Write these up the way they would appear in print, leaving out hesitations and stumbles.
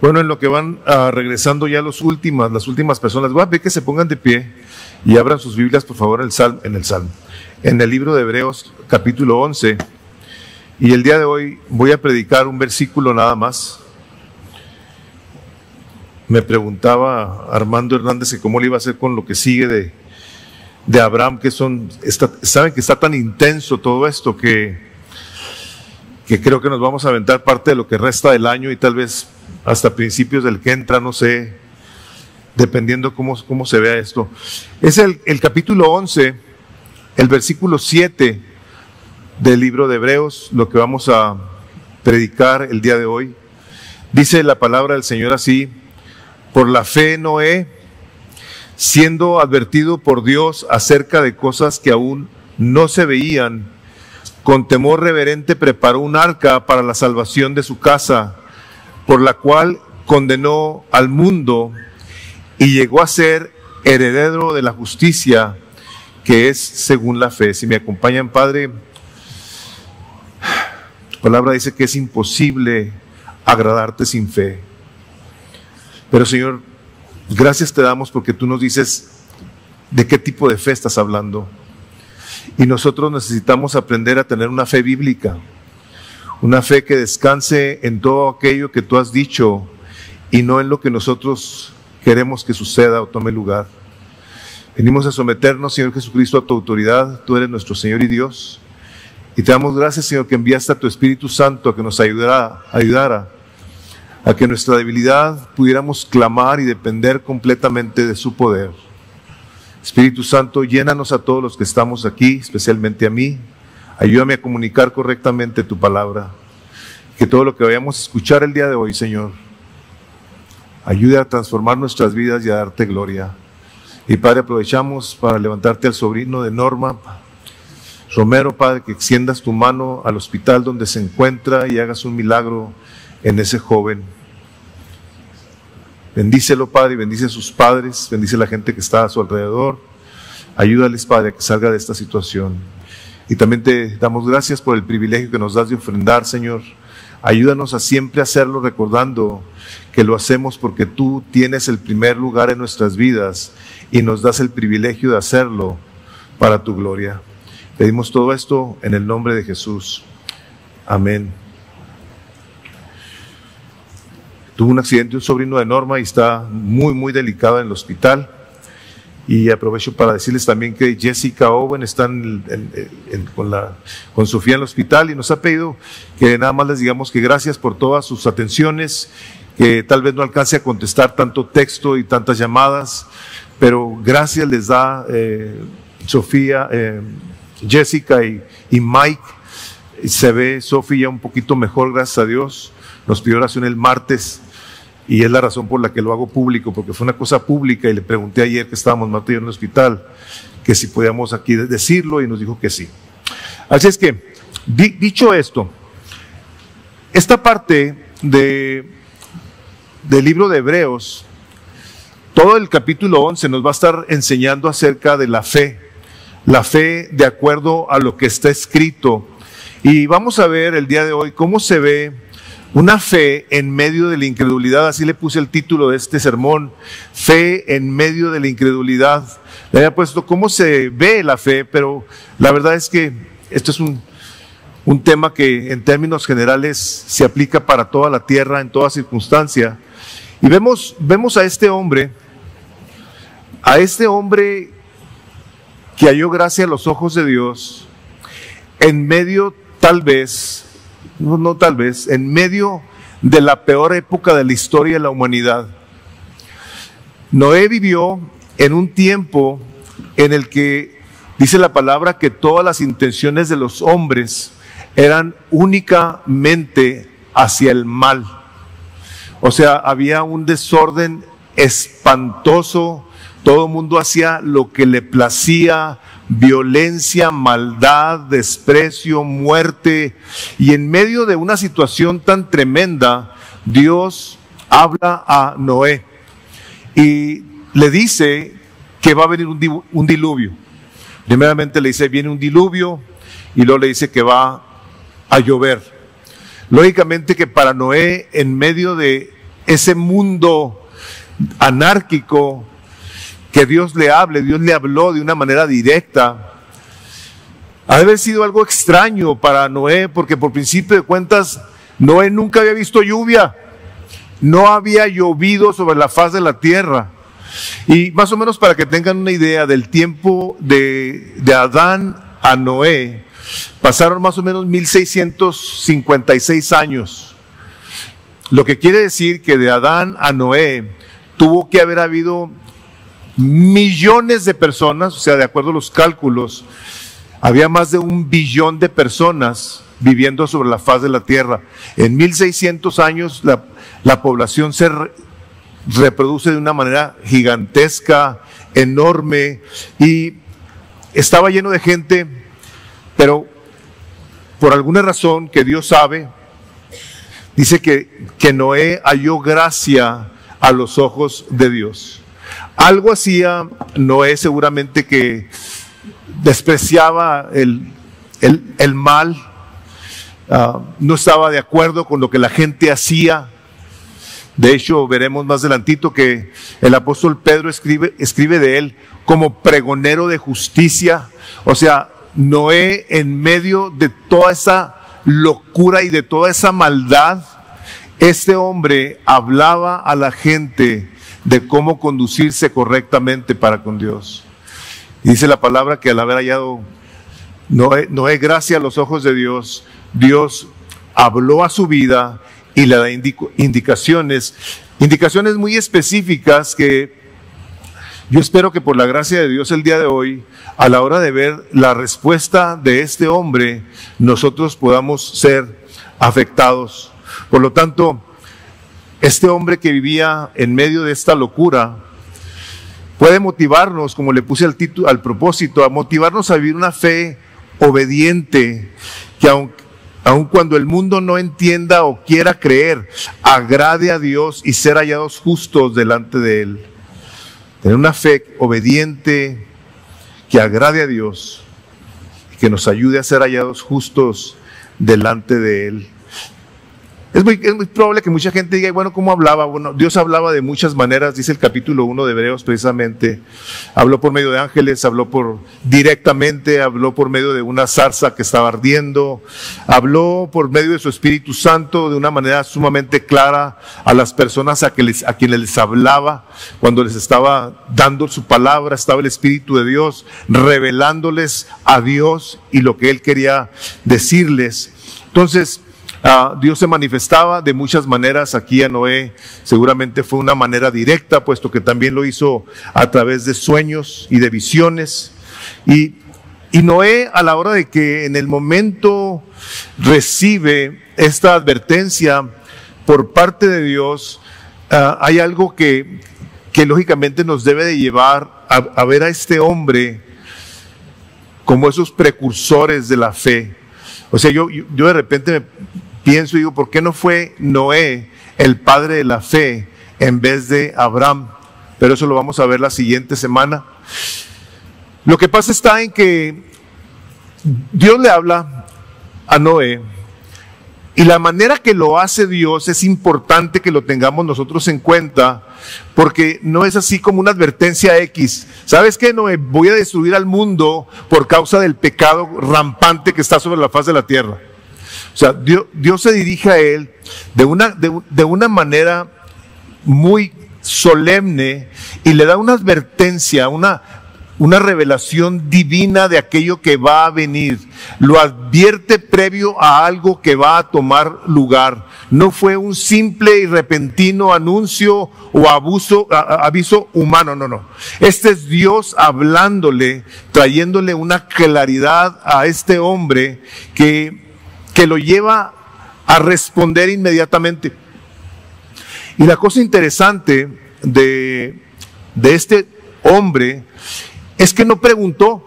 Bueno, en lo que van regresando ya las últimas personas, voy a pedir que se pongan de pie y abran sus Biblias, por favor, en el libro de Hebreos, capítulo 11. Y el día de hoy voy a predicar un versículo nada más. Me preguntaba Armando Hernández que cómo le iba a hacer con lo que sigue de Abraham, saben que está tan intenso todo esto que creo que nos vamos a aventar parte de lo que resta del año y tal vez hasta principios del que entra, no sé, dependiendo cómo se vea esto. Es el capítulo 11, el versículo 7 del libro de Hebreos, lo que vamos a predicar el día de hoy. Dice la palabra del Señor así: por la fe Noé, siendo advertido por Dios acerca de cosas que aún no se veían, con temor reverente preparó un arca para la salvación de su casa, por la cual condenó al mundo y llegó a ser heredero de la justicia que es según la fe. Si me acompañan, Padre, tu palabra dice que es imposible agradarte sin fe. Pero, Señor, gracias te damos porque tú nos dices de qué tipo de fe estás hablando. Y nosotros necesitamos aprender a tener una fe bíblica, una fe que descanse en todo aquello que tú has dicho y no en lo que nosotros queremos que suceda o tome lugar. Venimos a someternos, Señor Jesucristo, a tu autoridad. Tú eres nuestro Señor y Dios. Y te damos gracias, Señor, que enviaste a tu Espíritu Santo a que nos ayudara a que nuestra debilidad pudiéramos clamar y depender completamente de su poder. Espíritu Santo, llénanos a todos los que estamos aquí, especialmente a mí. Ayúdame a comunicar correctamente tu palabra. Que todo lo que vayamos a escuchar el día de hoy, Señor, ayude a transformar nuestras vidas y a darte gloria. Y Padre, aprovechamos para levantarte al sobrino de Norma Romero, Padre, que extiendas tu mano al hospital donde se encuentra y hagas un milagro en ese joven. Bendícelo, Padre, y bendice a sus padres, bendice a la gente que está a su alrededor. Ayúdales, Padre, a que salga de esta situación. Y también te damos gracias por el privilegio que nos das de ofrendar, Señor. Ayúdanos a siempre hacerlo recordando que lo hacemos porque tú tienes el primer lugar en nuestras vidas y nos das el privilegio de hacerlo para tu gloria. Pedimos todo esto en el nombre de Jesús. Amén. Tuvo un accidente un sobrino de Norma y está muy delicado en el hospital. Y aprovecho para decirles también que Jessica Owen está con Sofía en el hospital y nos ha pedido que nada más les digamos que gracias por todas sus atenciones, que tal vez no alcance a contestar tanto texto y tantas llamadas, pero gracias les da Sofía, Jessica y Mike. Se ve Sofía un poquito mejor, gracias a Dios. Nos pidió oración el martes y es la razón por la que lo hago público, porque fue una cosa pública y le pregunté ayer que estábamos Mateo en el hospital que si podíamos aquí decirlo y nos dijo que sí. Así es que, dicho esto, esta parte del libro de Hebreos, todo el capítulo 11 nos va a estar enseñando acerca de la fe de acuerdo a lo que está escrito. Y vamos a ver el día de hoy cómo se ve una fe en medio de la incredulidad. Así le puse el título de este sermón: fe en medio de la incredulidad. Le había puesto cómo se ve la fe, pero la verdad es que esto es un tema que en términos generales se aplica para toda la tierra, en toda circunstancia. Y vemos a este hombre que halló gracia a los ojos de Dios en medio, en medio de la peor época de la historia de la humanidad. Noé vivió en un tiempo en el que dice la palabra que todas las intenciones de los hombres eran únicamente hacia el mal. O sea, había un desorden espantoso, todo el mundo hacía lo que le placía, violencia, maldad, desprecio, muerte. Y en medio de una situación tan tremenda, Dios habla a Noé y le dice que va a venir un diluvio. Primeramente le dice, viene un diluvio, y luego le dice que va a llover. Lógicamente que para Noé, en medio de ese mundo anárquico, que Dios le hable, Dios le habló de una manera directa. Ha de haber sido algo extraño para Noé, porque por principio de cuentas, Noé nunca había visto lluvia. No había llovido sobre la faz de la tierra. Y más o menos para que tengan una idea del tiempo de Adán a Noé, pasaron más o menos 1656 años. Lo que quiere decir que de Adán a Noé tuvo que haber habido millones de personas, o sea, de acuerdo a los cálculos, había más de 1 billón de personas viviendo sobre la faz de la tierra. En 1600 años la población se reproduce de una manera gigantesca, enorme, y estaba lleno de gente, pero por alguna razón que Dios sabe, dice que Noé halló gracia a los ojos de Dios. Algo hacía Noé seguramente, que despreciaba el mal, no estaba de acuerdo con lo que la gente hacía. De hecho, veremos más adelantito que el apóstol Pedro escribe de él como pregonero de justicia. O sea, Noé, en medio de toda esa locura y de toda esa maldad, este hombre hablaba a la gente de cómo conducirse correctamente para con Dios. Y dice la palabra que al haber hallado Noé gracia a los ojos de Dios, Dios habló a su vida y le da indicaciones muy específicas, que yo espero que por la gracia de Dios el día de hoy, a la hora de ver la respuesta de este hombre, nosotros podamos ser afectados. Por lo tanto, este hombre que vivía en medio de esta locura puede motivarnos, como le puse al propósito, a motivarnos a vivir una fe obediente, que aun cuando el mundo no entienda o quiera creer, agrade a Dios y ser hallados justos delante de Él. Tener una fe obediente que agrade a Dios y que nos ayude a ser hallados justos delante de Él. Es muy probable que mucha gente diga, bueno, ¿cómo hablaba? Bueno, Dios hablaba de muchas maneras, dice el capítulo 1 de Hebreos precisamente. Habló por medio de ángeles, habló directamente, habló por medio de una zarza que estaba ardiendo, habló por medio de su Espíritu Santo de una manera sumamente clara a las personas a quienes les hablaba. Cuando les estaba dando su palabra, estaba el Espíritu de Dios revelándoles a Dios y lo que Él quería decirles. Entonces, Dios se manifestaba de muchas maneras aquí a Noé. Seguramente fue una manera directa, puesto que también lo hizo a través de sueños y de visiones. Y Noé, a la hora de que en el momento recibe esta advertencia por parte de Dios, hay algo que lógicamente nos debe de llevar a ver a este hombre como esos precursores de la fe. O sea, yo de repente pienso y digo, ¿por qué no fue Noé el padre de la fe en vez de Abraham? Pero eso lo vamos a ver la siguiente semana. Lo que pasa está en que Dios le habla a Noé, y la manera que lo hace Dios es importante que lo tengamos nosotros en cuenta, porque no es así como una advertencia X. ¿Sabes qué, Noé? Voy a destruir al mundo por causa del pecado rampante que está sobre la faz de la tierra. O sea, Dios se dirige a él de una manera muy solemne y le da una advertencia, una revelación divina de aquello que va a venir. Lo advierte previo a algo que va a tomar lugar. No fue un simple y repentino anuncio o aviso humano, no. Este es Dios hablándole, trayéndole una claridad a este hombre que lo lleva a responder inmediatamente. Y la cosa interesante de este hombre es que no preguntó,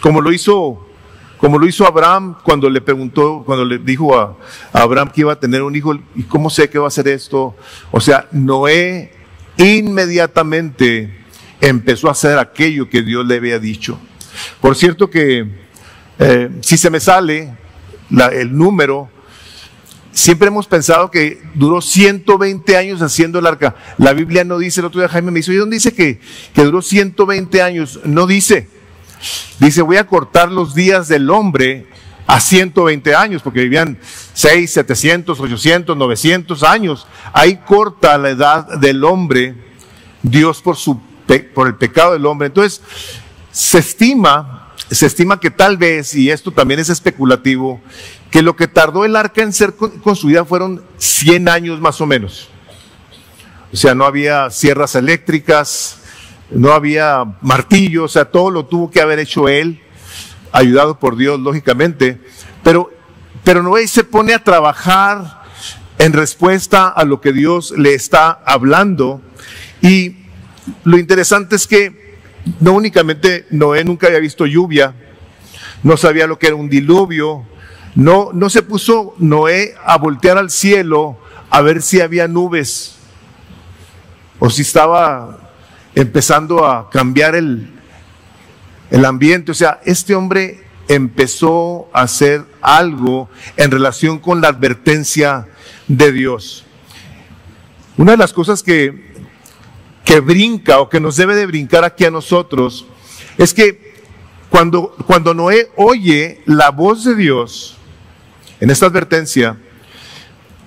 como lo hizo Abraham cuando le dijo a Abraham que iba a tener un hijo. ¿Y cómo sé que va a hacer esto? O sea, Noé inmediatamente empezó a hacer aquello que Dios le había dicho. Por cierto que si se me sale el número, siempre hemos pensado que duró 120 años haciendo el arca. La Biblia no dice. El otro día Jaime me dice, ¿y dónde dice que duró 120 años? No dice. Dice, voy a cortar los días del hombre a 120 años, porque vivían 6, 700, 800, 900 años. Ahí corta la edad del hombre, Dios por el pecado del hombre. Entonces, se estima que tal vez, y esto también es especulativo, que lo que tardó el arca en ser construida fueron 100 años más o menos. O sea, no había sierras eléctricas, no había martillo, o sea, todo lo tuvo que haber hecho él, ayudado por Dios, lógicamente. Pero Noé se pone a trabajar en respuesta a lo que Dios le está hablando. Y lo interesante es que no únicamente Noé nunca había visto lluvia, no sabía lo que era un diluvio, no se puso Noé a voltear al cielo a ver si había nubes o si estaba empezando a cambiar el ambiente. O sea, este hombre empezó a hacer algo en relación con la advertencia de Dios. Una de las cosas que brinca o que nos debe de brincar aquí a nosotros es que cuando Noé oye la voz de Dios en esta advertencia,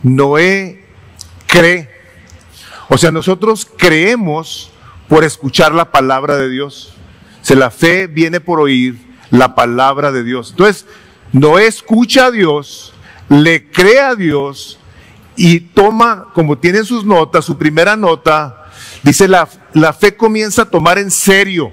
Noé cree. O sea, nosotros creemos por escuchar la palabra de Dios. O sea, la fe viene por oír la palabra de Dios. Entonces, Noé escucha a Dios, le cree a Dios y toma, como tiene en sus notas, su primera nota, dice la fe comienza a tomar en serio,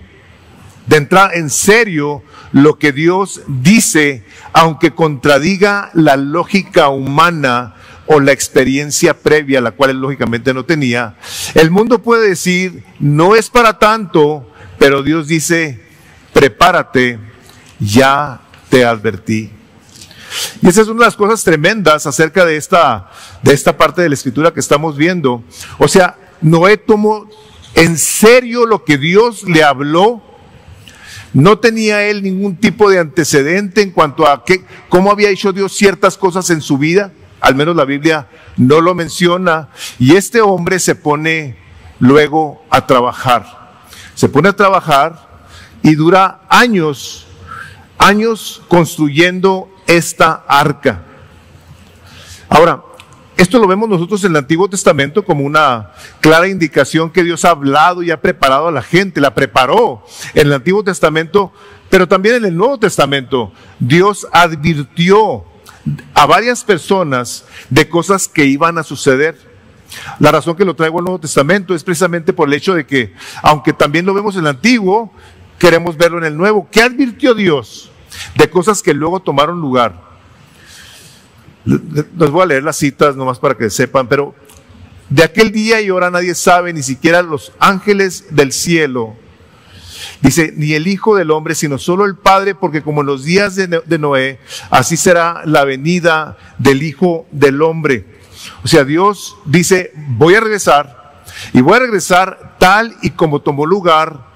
de entrar en serio lo que Dios dice, aunque contradiga la lógica humana o la experiencia previa, la cual él lógicamente no tenía. El mundo puede decir, no es para tanto, pero Dios dice, prepárate, ya te advertí. Y esa es una de las cosas tremendas acerca de esta parte de la escritura que estamos viendo. O sea, Noé tomó en serio lo que Dios le habló. No tenía él ningún tipo de antecedente en cuanto a cómo había hecho Dios ciertas cosas en su vida. Al menos la Biblia no lo menciona. Y este hombre se pone luego a trabajar. Se pone a trabajar y dura años construyendo esta arca. Ahora, esto lo vemos nosotros en el Antiguo Testamento como una clara indicación que Dios ha hablado y ha preparado a la gente. La preparó en el Antiguo Testamento, pero también en el Nuevo Testamento. Dios advirtió a varias personas de cosas que iban a suceder. La razón que lo traigo al Nuevo Testamento es precisamente por el hecho de que, aunque también lo vemos en el Antiguo, queremos verlo en el Nuevo. ¿Qué advirtió Dios de cosas que luego tomaron lugar? Les voy a leer las citas nomás para que sepan, pero de aquel día y hora nadie sabe, ni siquiera los ángeles del cielo, dice, ni el Hijo del Hombre, sino solo el Padre, porque como en los días de Noé, así será la venida del Hijo del Hombre. O sea, Dios dice, voy a regresar, y voy a regresar tal y como tomó lugar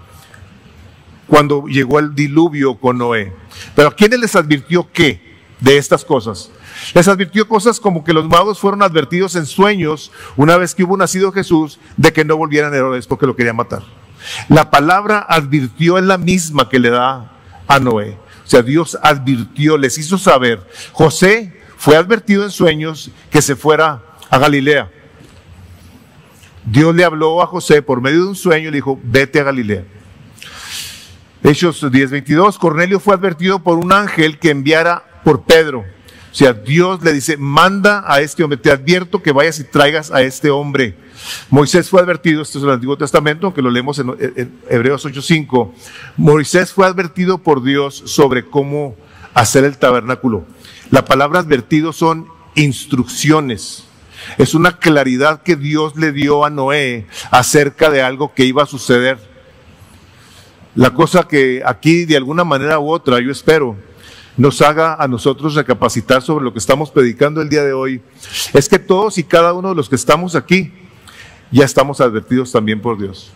cuando llegó el diluvio con Noé. Pero ¿a quiénes les advirtió qué de estas cosas? Les advirtió cosas como que los magos fueron advertidos en sueños, una vez que hubo nacido Jesús, de que no volvieran a Herodes porque lo querían matar. La palabra advirtió es la misma que le da a Noé. O sea, Dios advirtió, les hizo saber. José fue advertido en sueños que se fuera a Galilea. Dios le habló a José por medio de un sueño y le dijo, vete a Galilea. Hechos 10:22, Cornelio fue advertido por un ángel que enviara por Pedro. O sea, Dios le dice, manda a este hombre, te advierto que vayas y traigas a este hombre. Moisés fue advertido, esto es el Antiguo Testamento, que lo leemos en Hebreos 8:5. Moisés fue advertido por Dios sobre cómo hacer el tabernáculo. La palabra advertido son instrucciones. Es una claridad que Dios le dio a Noé acerca de algo que iba a suceder. La cosa que aquí de alguna manera u otra, yo espero, nos haga a nosotros recapacitar sobre lo que estamos predicando el día de hoy, es que todos y cada uno de los que estamos aquí, ya estamos advertidos también por Dios.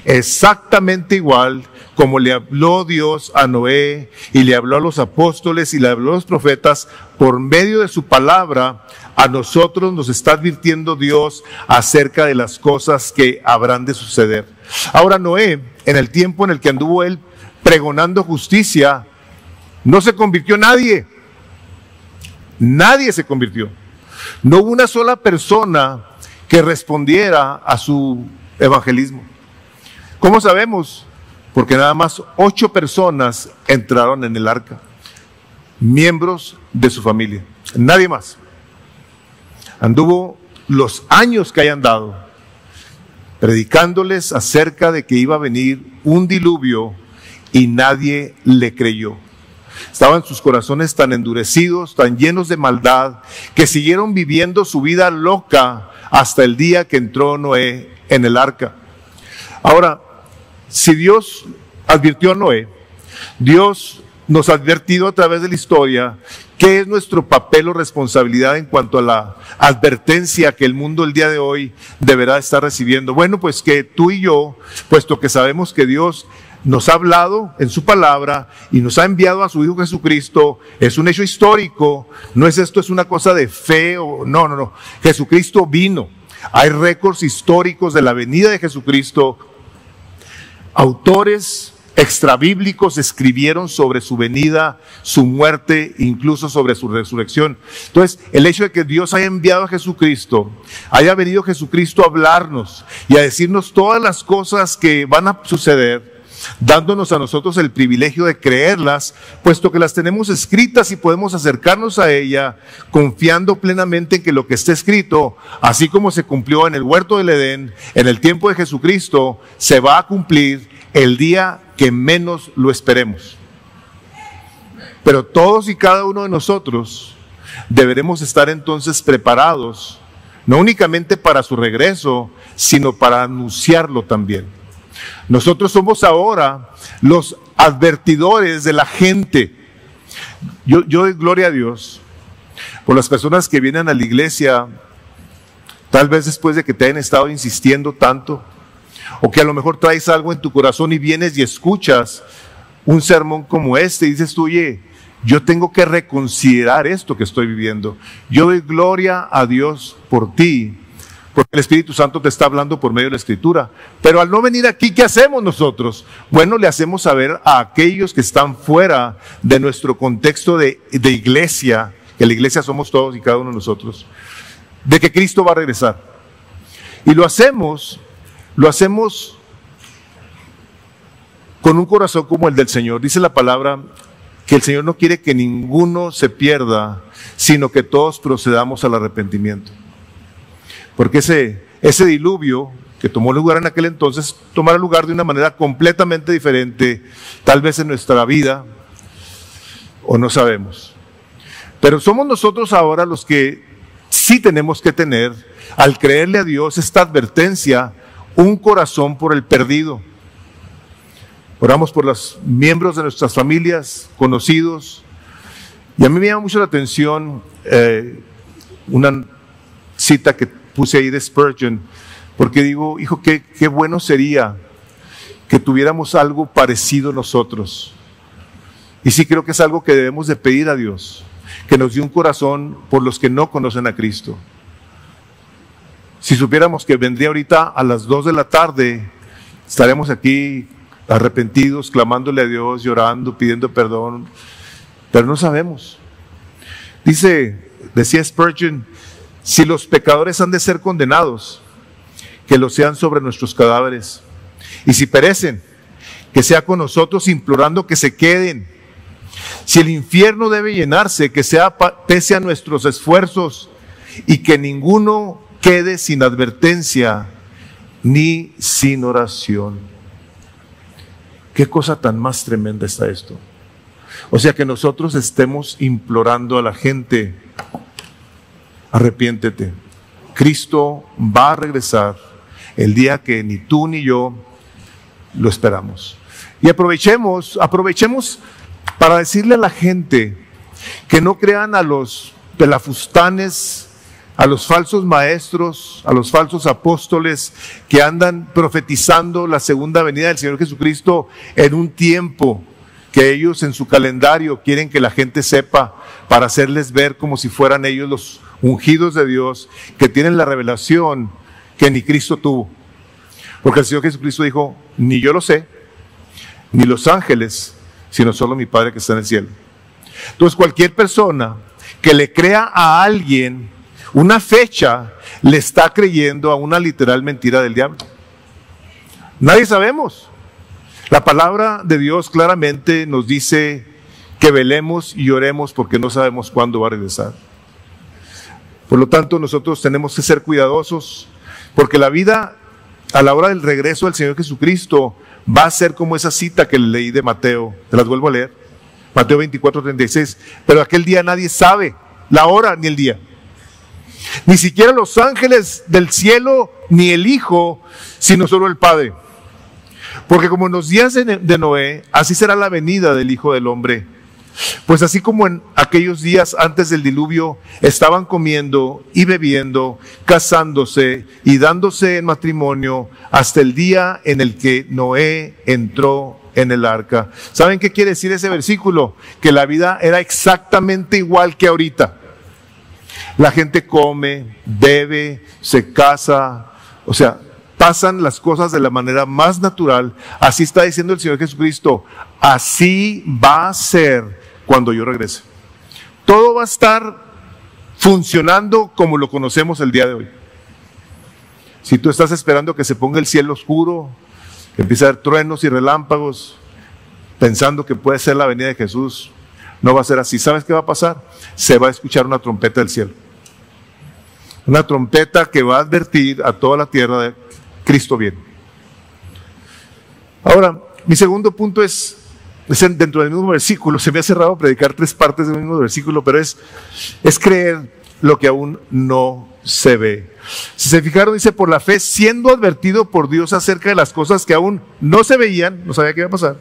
exactamente igual como le habló Dios a Noé y le habló a los apóstoles y le habló a los profetas por medio de su palabra. A nosotros nos está advirtiendo Dios acerca de las cosas que habrán de suceder. Ahora Noé, en el tiempo en el que anduvo él pregonando justicia, no se convirtió nadie. Nadie se convirtió. No hubo una sola persona que respondiera a su evangelismo. ¿Cómo sabemos? Porque nada más 8 personas entraron en el arca, miembros de su familia, nadie más. Anduvo los años que hayan dado, predicándoles acerca de que iba a venir un diluvio y nadie le creyó. Estaban sus corazones tan endurecidos, tan llenos de maldad, que siguieron viviendo su vida loca hasta el día que entró Noé en el arca. Ahora, si Dios advirtió a Noé, Dios nos ha advertido a través de la historia qué es nuestro papel o responsabilidad en cuanto a la advertencia que el mundo el día de hoy deberá estar recibiendo. Bueno, pues que tú y yo, puesto que sabemos que Dios nos ha hablado en su palabra y nos ha enviado a su Hijo Jesucristo, es un hecho histórico, no es esto, es una cosa de fe, no. Jesucristo vino. Hay récords históricos de la venida de Jesucristo. Autores extrabíblicos escribieron sobre su venida, su muerte, incluso sobre su resurrección. Entonces, el hecho de que Dios haya enviado a Jesucristo, haya venido Jesucristo a hablarnos y a decirnos todas las cosas que van a suceder, dándonos a nosotros el privilegio de creerlas, puesto que las tenemos escritas y podemos acercarnos a ella confiando plenamente en que lo que está escrito, así como se cumplió en el huerto del Edén, en el tiempo de Jesucristo, se va a cumplir el día que menos lo esperemos. Pero todos y cada uno de nosotros deberemos estar entonces preparados, no únicamente para su regreso, sino para anunciarlo también. Nosotros somos ahora los advertidores de la gente. Yo doy gloria a Dios por las personas que vienen a la iglesia, tal vez después de que te hayan estado insistiendo tanto, o que a lo mejor traes algo en tu corazón y vienes y escuchas un sermón como este y dices tú, oye, yo tengo que reconsiderar esto que estoy viviendo. Yo doy gloria a Dios por ti, porque el Espíritu Santo te está hablando por medio de la Escritura. Pero al no venir aquí, ¿qué hacemos nosotros? Bueno, le hacemos saber a aquellos que están fuera de nuestro contexto de iglesia, que la iglesia somos todos y cada uno de nosotros, de que Cristo va a regresar. Y lo hacemos con un corazón como el del Señor. Dice la palabra que el Señor no quiere que ninguno se pierda, sino que todos procedamos al arrepentimiento. Porque ese diluvio que tomó lugar en aquel entonces, tomará lugar de una manera completamente diferente, tal vez en nuestra vida, o no sabemos. Pero somos nosotros ahora los que sí tenemos que tener, al creerle a Dios, esta advertencia, un corazón por el perdido. Oramos por los miembros de nuestras familias, conocidos, y a mí me llama mucho la atención una cita que puse ahí de Spurgeon, porque digo, hijo, qué bueno sería que tuviéramos algo parecido nosotros. Y sí creo que es algo que debemos de pedir a Dios, que nos dé un corazón por los que no conocen a Cristo. Si supiéramos que vendría ahorita a las 2 de la tarde, estaremos aquí arrepentidos, clamándole a Dios, llorando, pidiendo perdón, pero no sabemos. Decía Spurgeon, si los pecadores han de ser condenados, que lo sean sobre nuestros cadáveres. Y si perecen, que sea con nosotros implorando que se queden. Si el infierno debe llenarse, que sea pese a nuestros esfuerzos y que ninguno quede sin advertencia ni sin oración. ¿Qué cosa tan más tremenda está esto? O sea, que nosotros estemos implorando a la gente, arrepiéntete. Cristo va a regresar el día que ni tú ni yo lo esperamos. Y aprovechemos para decirle a la gente que no crean a los pelafustanes a los falsos maestros, a los falsos apóstoles que andan profetizando la segunda venida del Señor Jesucristo en un tiempo que ellos en su calendario quieren que la gente sepa para hacerles ver como si fueran ellos los ungidos de Dios, que tienen la revelación que ni Cristo tuvo. Porque el Señor Jesucristo dijo, ni yo lo sé, ni los ángeles, sino solo mi Padre que está en el cielo. Entonces cualquier persona que le crea a alguien una fecha, le está creyendo a una literal mentira del diablo. Nadie sabemos. La palabra de Dios claramente nos dice que velemos y oremos porque no sabemos cuándo va a regresar. Por lo tanto, nosotros tenemos que ser cuidadosos porque la vida a la hora del regreso del Señor Jesucristo va a ser como esa cita que leí de Mateo. Te las vuelvo a leer. Mateo 24:36. Pero aquel día nadie sabe la hora ni el día. Ni siquiera los ángeles del cielo, ni el Hijo, sino solo el Padre. Porque como en los días de Noé, así será la venida del Hijo del Hombre. Pues así como en aquellos días antes del diluvio, estaban comiendo y bebiendo, casándose y dándose en matrimonio, hasta el día en el que Noé entró en el arca. ¿Saben qué quiere decir ese versículo? Que la vida era exactamente igual que ahorita. La gente come, bebe, se casa, o sea, pasan las cosas de la manera más natural. Así está diciendo el Señor Jesucristo, así va a ser cuando yo regrese. Todo va a estar funcionando como lo conocemos el día de hoy. Si tú estás esperando que se ponga el cielo oscuro, que empiece a haber truenos y relámpagos, pensando que puede ser la venida de Jesús, no va a ser así. ¿Sabes qué va a pasar? Se va a escuchar una trompeta del cielo. Una trompeta que va a advertir a toda la tierra de Cristo viene. Ahora, mi segundo punto es dentro del mismo versículo. Se me ha cerrado predicar 3 partes del mismo versículo, pero es creer lo que aún no se ve. Si se fijaron, dice, por la fe, siendo advertido por Dios acerca de las cosas que aún no se veían, no sabía qué iba a pasar,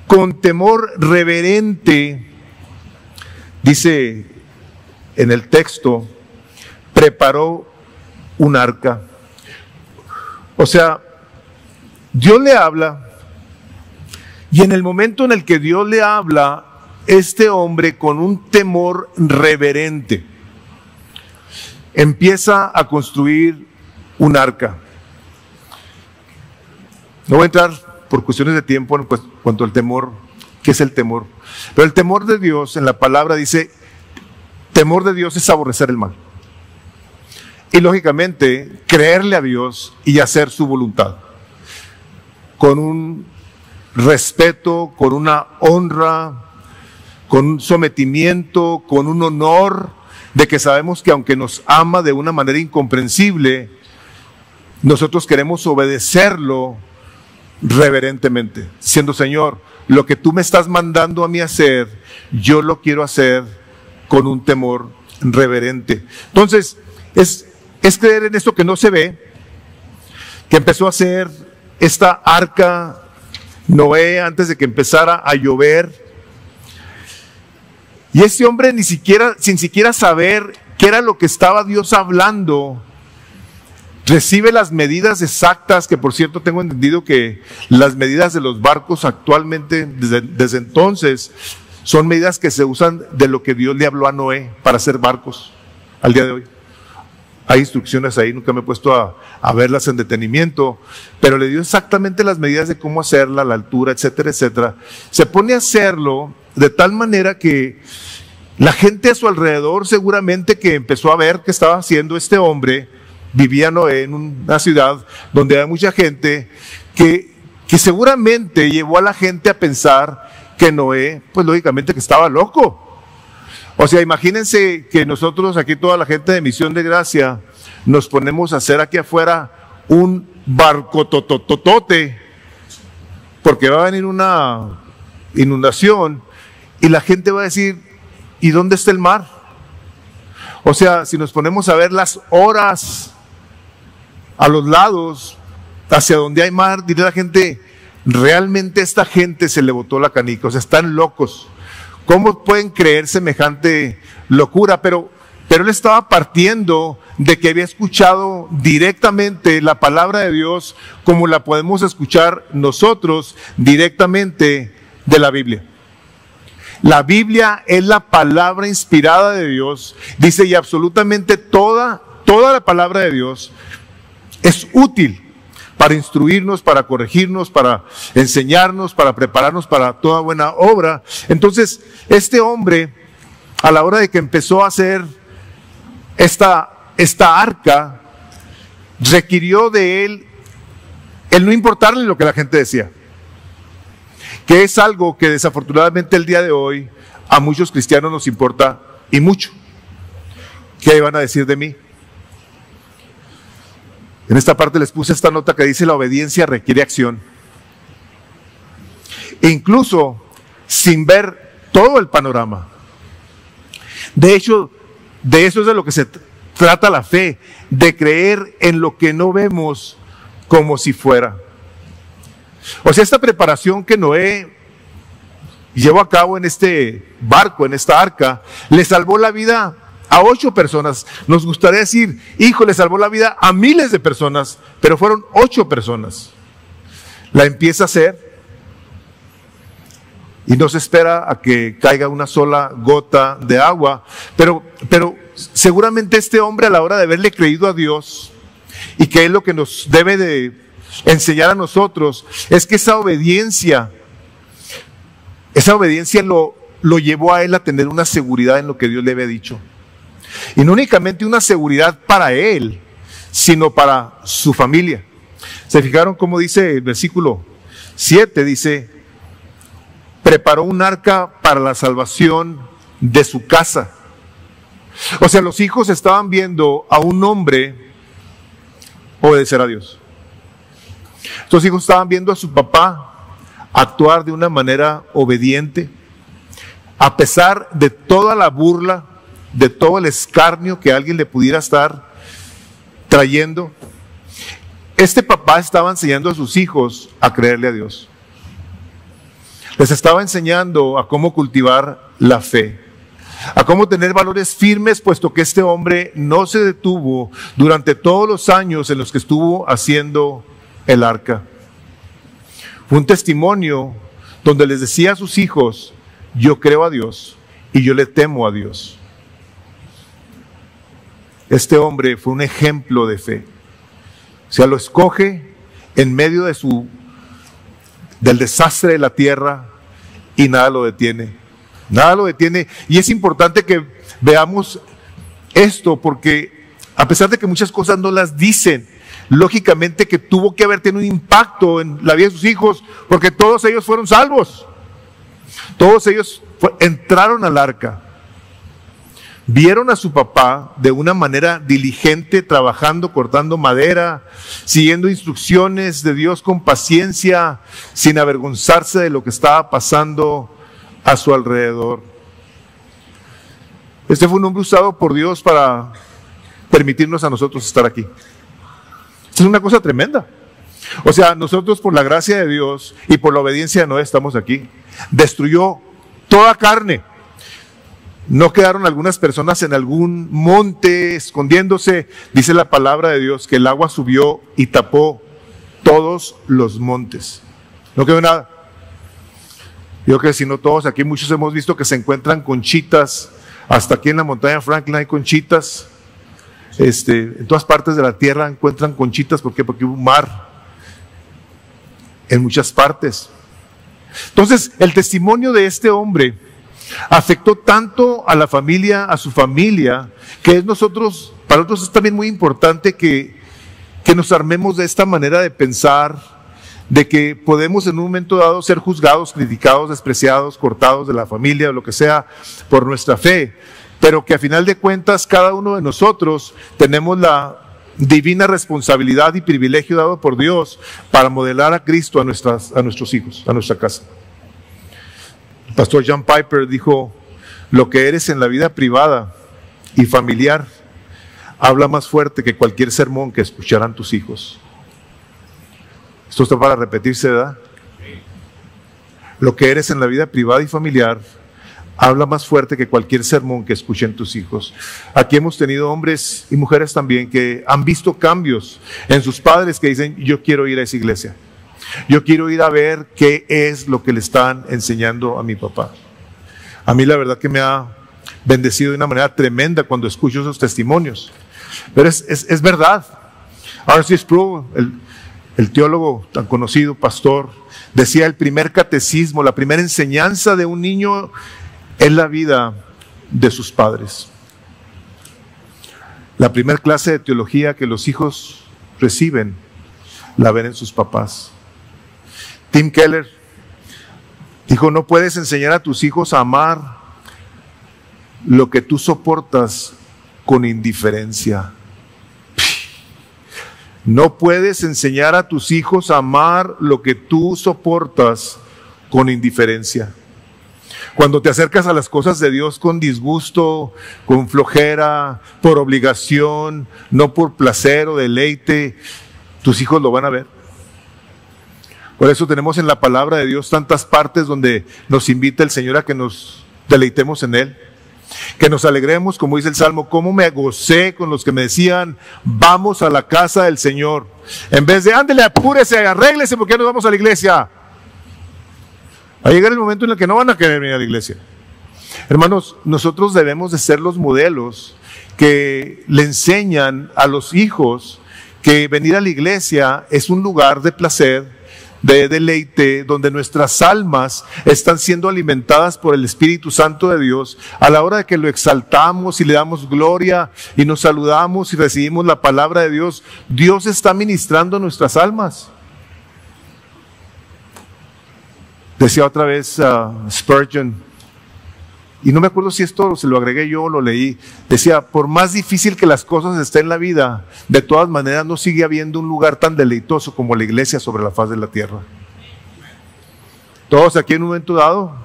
con temor reverente, dice en el texto, preparó un arca. O sea, Dios le habla, y en el momento en el que Dios le habla, este hombre con un temor reverente empieza a construir un arca. No voy a entrar por cuestiones de tiempo en cuanto al temor. ¿Qué es el temor? Pero el temor de Dios, en la palabra dice, temor de Dios es aborrecer el mal. Y lógicamente, creerle a Dios y hacer su voluntad. Con un respeto, con una honra, con un sometimiento, con un honor, de que sabemos que aunque nos ama de una manera incomprensible, nosotros queremos obedecerlo reverentemente, diciendo, Señor, lo que tú me estás mandando a mí hacer, yo lo quiero hacer con un temor reverente. Entonces, es creer en esto que no se ve, que empezó a hacer esta arca Noé antes de que empezara a llover. Y este hombre sin siquiera saber qué era lo que estaba Dios hablando, recibe las medidas exactas, que por cierto tengo entendido que las medidas de los barcos actualmente, desde entonces, son medidas que se usan de lo que Dios le habló a Noé para hacer barcos al día de hoy. Hay instrucciones ahí, nunca me he puesto a verlas en detenimiento, pero le dio exactamente las medidas de cómo hacerla, la altura, etcétera, etcétera. Se pone a hacerlo de tal manera que la gente a su alrededor seguramente que empezó a ver qué estaba haciendo este hombre. Vivía Noé en una ciudad donde hay mucha gente que seguramente llevó a la gente a pensar que Noé, pues lógicamente que estaba loco. O sea, imagínense que nosotros aquí, toda la gente de Misión de Gracia, nos ponemos a hacer aquí afuera un barco totototote, porque va a venir una inundación y la gente va a decir, ¿y dónde está el mar? O sea, si nos ponemos a ver las horas a los lados, hacia donde hay mar, dirá la gente, realmente esta gente se le botó la canica, o sea, están locos. ¿Cómo pueden creer semejante locura? Pero pero él estaba partiendo de que había escuchado directamente la palabra de Dios como la podemos escuchar nosotros directamente de la Biblia. La Biblia es la palabra inspirada de Dios, dice, y absolutamente toda la palabra de Dios es útil para instruirnos, para corregirnos, para enseñarnos, para prepararnos para toda buena obra. Entonces, este hombre, a la hora de que empezó a hacer esta arca, requirió de él el no importarle lo que la gente decía, que es algo que desafortunadamente el día de hoy a muchos cristianos nos importa y mucho. ¿Qué van a decir de mí? En esta parte les puse esta nota que dice: la obediencia requiere acción. E incluso sin ver todo el panorama. De hecho, de eso es de lo que se trata la fe, de creer en lo que no vemos como si fuera. O sea, esta preparación que Noé llevó a cabo en este barco, en esta arca, le salvó la vida a 8 personas. Nos gustaría decir, hijo, le salvó la vida a miles de personas, pero fueron 8 personas. La empieza a hacer y no se espera a que caiga una sola gota de agua, pero seguramente este hombre, a la hora de haberle creído a Dios, y que es lo que nos debe de enseñar a nosotros, es que esa obediencia lo llevó a él a tener una seguridad en lo que Dios le había dicho. Y no únicamente una seguridad para él, sino para su familia. ¿Se fijaron cómo dice el versículo 7? Dice: preparó un arca para la salvación de su casa. O sea, los hijos estaban viendo a un hombre obedecer a Dios. Estos hijos estaban viendo a su papá actuar de una manera obediente, a pesar de toda la burla, de todo el escarnio que alguien le pudiera estar trayendo. Este papá estaba enseñando a sus hijos a creerle a Dios. Les estaba enseñando a cómo cultivar la fe, a cómo tener valores firmes, puesto que este hombre no se detuvo durante todos los años en los que estuvo haciendo el arca. Fue un testimonio donde les decía a sus hijos: yo creo a Dios y yo le temo a Dios. Este hombre fue un ejemplo de fe. O sea, lo escoge en medio del desastre de la tierra y nada lo detiene. Nada lo detiene. Y es importante que veamos esto, porque a pesar de que muchas cosas no las dicen, lógicamente que tuvo que haber tenido un impacto en la vida de sus hijos, porque todos ellos fueron salvos. Todos ellos entraron al arca. Vieron a su papá de una manera diligente, trabajando, cortando madera, siguiendo instrucciones de Dios con paciencia, sin avergonzarse de lo que estaba pasando a su alrededor. Este fue un hombre usado por Dios para permitirnos a nosotros estar aquí. Esto es una cosa tremenda. O sea, nosotros, por la gracia de Dios y por la obediencia de Noé, estamos aquí. Destruyó toda carne. No quedaron algunas personas en algún monte escondiéndose. Dice la palabra de Dios que el agua subió y tapó todos los montes. No quedó nada. Yo creo que si no todos, aquí muchos hemos visto que se encuentran conchitas. Hasta aquí en la montaña Franklin hay conchitas. En todas partes de la tierra encuentran conchitas. ¿Por qué? Porque hubo un mar en muchas partes. Entonces, el testimonio de este hombre afectó tanto a la familia, a su familia, que para nosotros es también muy importante que nos armemos de esta manera de pensar, de que podemos en un momento dado ser juzgados, criticados, despreciados, cortados de la familia o lo que sea por nuestra fe, pero que a final de cuentas cada uno de nosotros tenemos la divina responsabilidad y privilegio dado por Dios para modelar a Cristo a nuestros hijos, a nuestra casa. El pastor John Piper dijo: lo que eres en la vida privada y familiar habla más fuerte que cualquier sermón que escucharán tus hijos. Esto está para repetirse, ¿verdad? Lo que eres en la vida privada y familiar habla más fuerte que cualquier sermón que escuchen tus hijos. Aquí hemos tenido hombres y mujeres también que han visto cambios en sus padres que dicen, yo quiero ir a esa iglesia. Yo quiero ir a ver qué es lo que le están enseñando a mi papá. A mí la verdad que me ha bendecido de una manera tremenda cuando escucho esos testimonios. Pero es verdad. R.C. Sproul, el teólogo tan conocido, pastor, decía el primer catecismo, la primera enseñanza de un niño es la vida de sus padres. La primera clase de teología que los hijos reciben la ven en sus papás. Tim Keller dijo, no puedes enseñar a tus hijos a amar lo que tú soportas con indiferencia. No puedes enseñar a tus hijos a amar lo que tú soportas con indiferencia. Cuando te acercas a las cosas de Dios con disgusto, con flojera, por obligación, no por placer o deleite, tus hijos lo van a ver. Por eso tenemos en la palabra de Dios tantas partes donde nos invita el Señor a que nos deleitemos en Él. Que nos alegremos, como dice el Salmo, cómo me gocé con los que me decían, vamos a la casa del Señor. En vez de, ándele, apúrese, arréglese, porque ya nos vamos a la iglesia. Va a llegar el momento en el que no van a querer venir a la iglesia. Hermanos, nosotros debemos de ser los modelos que le enseñan a los hijos que venir a la iglesia es un lugar de placer, de deleite, donde nuestras almas están siendo alimentadas por el Espíritu Santo de Dios a la hora de que lo exaltamos y le damos gloria y nos saludamos y recibimos la palabra de Dios. Dios está ministrando nuestras almas. Decía otra vez Spurgeon, y no me acuerdo si esto se lo agregué yo o lo leí, decía, por más difícil que las cosas estén en la vida, de todas maneras no sigue habiendo un lugar tan deleitoso como la iglesia sobre la faz de la tierra. Todos aquí en un momento dado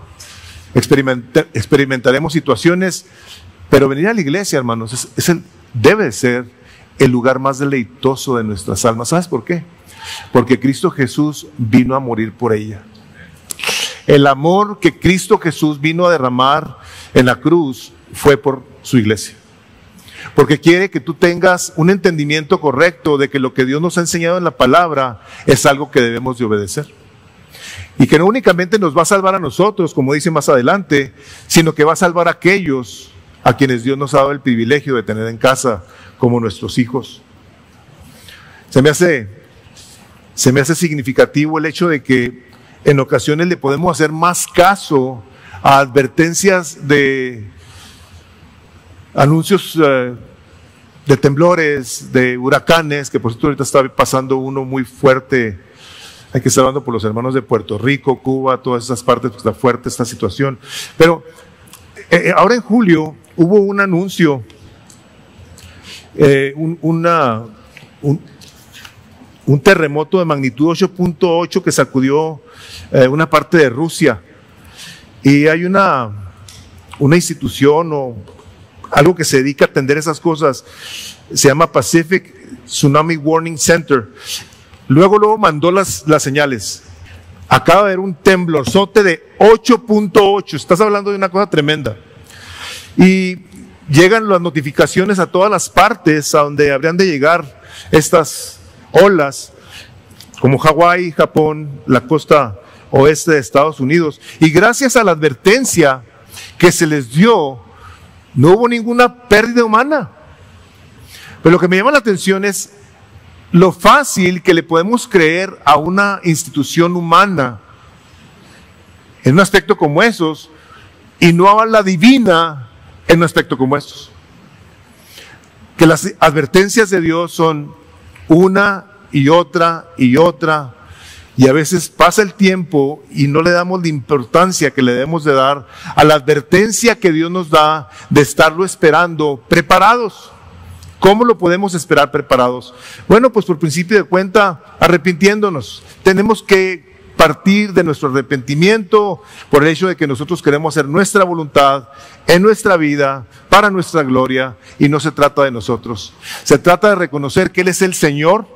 experimentaremos situaciones, pero venir a la iglesia, hermanos, debe ser el lugar más deleitoso de nuestras almas. ¿Sabes por qué? Porque Cristo Jesús vino a morir por ella. El amor que Cristo Jesús vino a derramar en la cruz fue por su iglesia. Porque quiere que tú tengas un entendimiento correcto de que lo que Dios nos ha enseñado en la palabra es algo que debemos de obedecer. Y que no únicamente nos va a salvar a nosotros, como dice más adelante, sino que va a salvar a aquellos a quienes Dios nos ha dado el privilegio de tener en casa como nuestros hijos. Se me hace significativo el hecho de que en ocasiones le podemos hacer más caso a advertencias de anuncios de temblores, de huracanes, que por cierto ahorita está pasando uno muy fuerte. Hay que estar hablando por los hermanos de Puerto Rico, Cuba, todas esas partes, porque está fuerte esta situación. Pero ahora en julio hubo un anuncio, un terremoto de magnitud 8.8 que sacudió una parte de Rusia. Y hay una institución o algo que se dedica a atender esas cosas, se llama Pacific Tsunami Warning Center. Luego mandó las señales. Acaba de haber un temblorzote de 8.8, estás hablando de una cosa tremenda. Y llegan las notificaciones a todas las partes a donde habrían de llegar estas olas, como Hawái, Japón, la costa oeste de Estados Unidos. Y gracias a la advertencia que se les dio, no hubo ninguna pérdida humana. Pero lo que me llama la atención es lo fácil que le podemos creer a una institución humana en un aspecto como esos y no a la divina en un aspecto como estos. Que las advertencias de Dios son una y otra y otra, y a veces pasa el tiempo y no le damos la importancia que le debemos de dar a la advertencia que Dios nos da de estarlo esperando preparados. ¿Cómo lo podemos esperar preparados? Bueno, pues por principio de cuenta, arrepintiéndonos. Tenemos que partir de nuestro arrepentimiento por el hecho de que nosotros queremos hacer nuestra voluntad en nuestra vida, para nuestra gloria, y no se trata de nosotros. Se trata de reconocer que Él es el Señor,